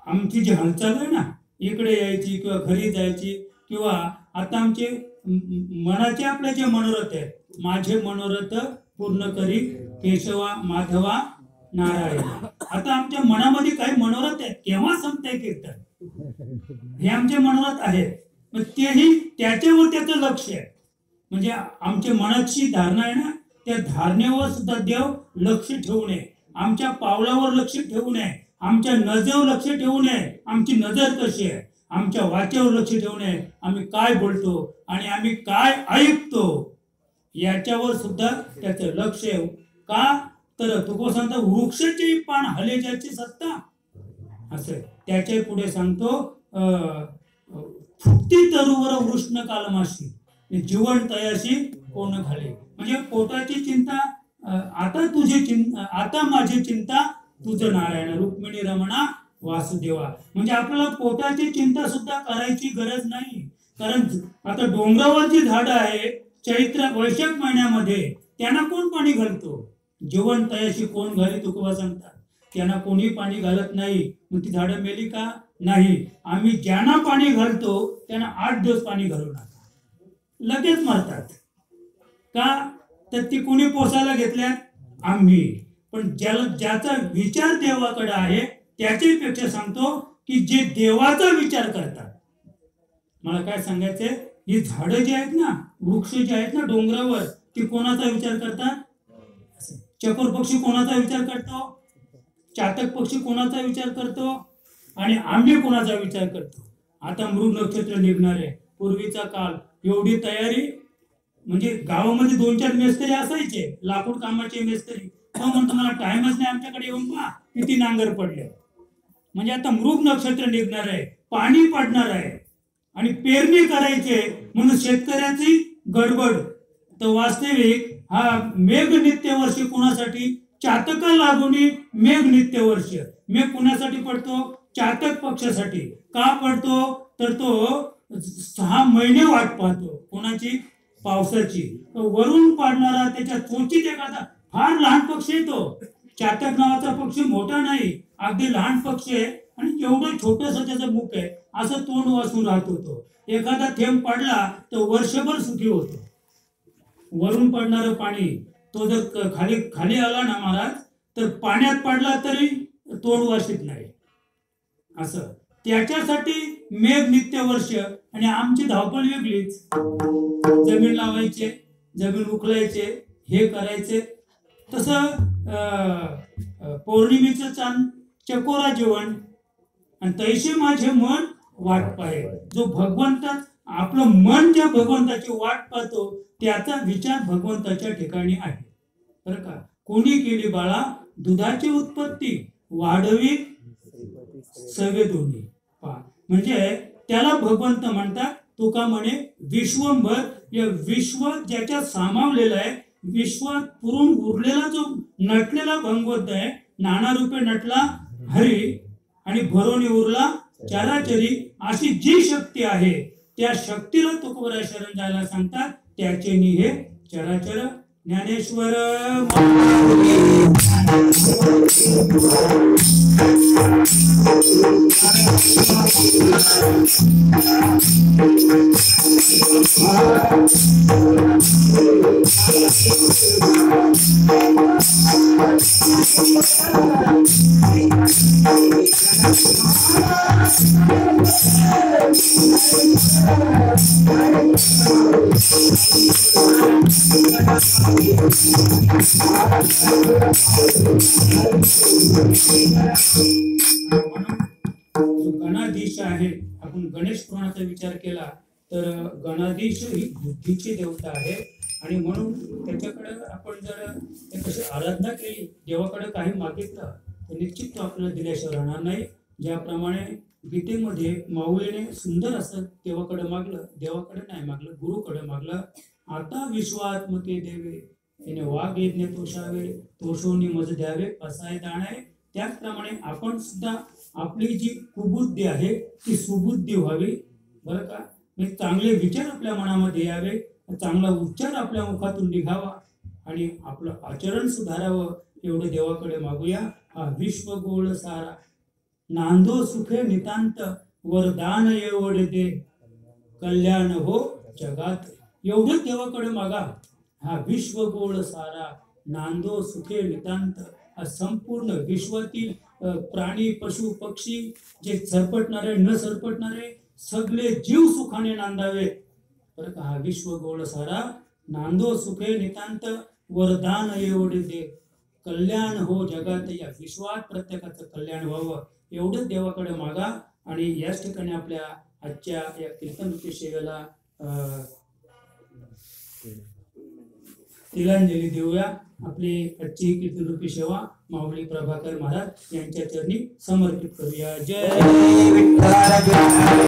आमची जी हालचाल आहे ना, इकडे यायची किंवा घरी जायची, किंवा आता आमचे मनाचे आपले जे मनोरथ आहेत, माझे मनोरथ पूर्ण करी केशवा माधवा नारायण. आता आमच्या मनामध्ये काही मनोरथ आहेत, केव्हा संपते कीर्तन, हे आमचे मनोरथ आहेत. मग तेही त्याच्यावर त्याचं लक्ष आहे. म्हणजे आमच्या मनाची धारणा आहे ना, त्या धारणेवर सुद्धा देव लक्ष ठेवू नये. आमच्या पावलावर लक्ष ठेवू नये, आमच्या नजरेवर लक्ष ठेवू नये. आमची नजर कशी आहे, आमच्या वाचेवर लक्ष ठेवू नये. आम्ही काय बोलतो आणि आम्ही काय ऐकतो याच्यावर सुद्धा त्याचं लक्ष आहे. का तर तुको सांगतो, वृक्षाची पान हले ज्याची सत्ता. असं त्याच्या पुढे सांगतो, फुकती तरुवर वृष्ण कालमाशी, जीवन तयाशी कोण घाले. म्हणजे पोटाची चिंता आता तुझी चिंता, आता माझी चिंता तुझं नारायण, रुक्मिणी रमणा वासुदेवा. म्हणजे आपल्याला पोटाची चिंता सुद्धा करायची गरज नाही. कारण आता डोंगरावर जी झाडं आहे चैत्र वैशाख महिन्यामध्ये त्यांना कोण पाणी घालतो? जीवन तयाशी कोण घाली तुकोबा सांगतात. त्यांना कोणी पाणी घालत नाही. मग ती झाडं मेली का? नाही. आम्ही ज्यांना पाणी घालतो त्यांना 8 दिवस पाणी घालू नका, लगेच मरतात. का तर ती कोणी पोसायला घेतल्यात? आम्ही. पण ज्याचा विचार देवाकडे आहे त्याच्यापेक्षा सांगतो की जे देवाचा विचार करतात. मला काय सांगायचंय, ही झाडं जी आहेत ना, वृक्ष जे आहेत ना डोंगरावर, ती कोणाचा विचार करतात? चकोर पक्षी कोणाचा विचार करतो? चातक पक्षी कोणाचा विचार करतो? आणि आंबे कोणाचा विचार करतो? आता मृग नक्षत्र निघणार आहे. पूर्वीचा काळ एवढी तयारी, म्हणजे गावामध्ये 2-4 मेस्त्री असायचे, लाकूड कामाचे मेस्त्री. तो म्हणतो मला टाइमच नाही, आमच्याकडे येऊन पहा किती नांगर पडले. म्हणजे आता मृग नक्षत्र निघणार आहे, पाणी पडणार आहे आणि पेरणी करायचे, म्हणून शेतकऱ्याची गडबड. तर वास्तविक हा मेघ नित्य वर्ष कोणासाठी? चातका लागून मेघ नित्य वर्ष. मेघ कोणासाठी पडतो? चातक पक्षासाठी. का पडतो? तर तो 6 महिने वाट पाहतो. कोणाची? पावसाची. वरून पाडणारा त्याच्या चोचीत एखादा फार लहान पक्षी येतो. चातक नावाचा पक्षी मोठा नाही, अगदी लहान पक्षी आहे आणि एवढं छोटस त्याचं मुख आहे, असं तोंड वाचून राहत होतो. एखादा थेंब पडला तर वर्षभर सुखी होतो. वरून पडणारं पाणी तो जर खाली खाली आला ना महाराज, तर पाण्यात पडला तरी तोंड वाचित नाही. असं त्याच्यासाठी मेघ नित्य वर्ष. आणि आमची धावपळ वेगळीच. जमीन लावायचे, जमीन उकलायचे, हे करायचे. तसं पौर्णिमेचं चांद चकोरा जेवण आणि तैसे माझे मन वाट पाहे. जो भगवंत आपलं मन ज्या भगवंताची वाट पाहतो त्याचा विचार भगवंताच्या ठिकाणी आहे बरं का. कोणी केली बाळा दुधाची उत्पत्ती वाढवी सवे दोन्ही पहा. म्हणजे त्याला भगवंत म्हणतात. तुका म्हणे विश्वंभर, या विश्व ज्याच्यात सामावलेलं आहे, विश्वात पुरून उरलेला जो नटलेला भगवंत आहे, नाना रूपे नटला हरी आणि भरोनी उरला चराचरी, अशी जी शक्ती आहे त्या शक्तीला तुकोबरा शरण जायला सांगतात. त्याचे नि हे चराचर. ज्ञानेश्वर जो गणाधीश आहे, आपण गणेश पुराणाचा विचार केला तर गणाधीश ही बुद्धीची देवता आहे आणि म्हणून त्याच्याकडे आपण जर कशी आराधना केली, देवाकडे काही मागितलं तर निश्चित तो आपल्याला दिल्याशिवाय राहणार नाही. ज्याप्रमाणे गीतेमध्ये माऊलीने सुंदर असं देवाकडे मागलं, देवाकडे नाही मागलं, गुरुकडे मागलं. आता विश्वात्मके देवे तिने वाघ यज्ञ तोषावे, तोषोनी मज द्यावे पसाय दाणे. त्याचप्रमाणे आपण सुद्धा आपली जी कुबुद्धी आहे ती सुबुद्धी व्हावी बरं का. म्हणजे चांगले विचार आपल्या मनामध्ये यावे, चांगला उच्चार आपल्या मुखातून निघावा आणि आपलं आचरण सुधारावं, एवढं देवाकडे मागूया. हा विश्व गोळ सारा नांदो सुखे नितांत, वरदान एवढे दे कल्याण हो जगात. एवढं देवाकडे मागा. हा विश्व गोळ सारा नांदो सुखे नितांत, हा संपूर्ण विश्वातील प्राणी पशु पक्षी जे सरपटणारे न सरपटणारे सगळे जीव सुखाने नांदावे बरं का. हा विश्व गोळ सारा नांदो सुखे नितांत, वरदान एवढे दे कल्याण हो जगात. या विश्वात प्रत्येकाचं कल्याण व्हावं एवढंच देवाकडे मागा. आणि याच ठिकाणी आपल्या आजच्या या कीर्तनरूपी सेवेला तिलांजली देऊया. आपली आजची कीर्तनरूपी सेवा माऊली प्रभाकर महाराज यांच्या चरणी समर्पित करूया. जय विठ्ठल.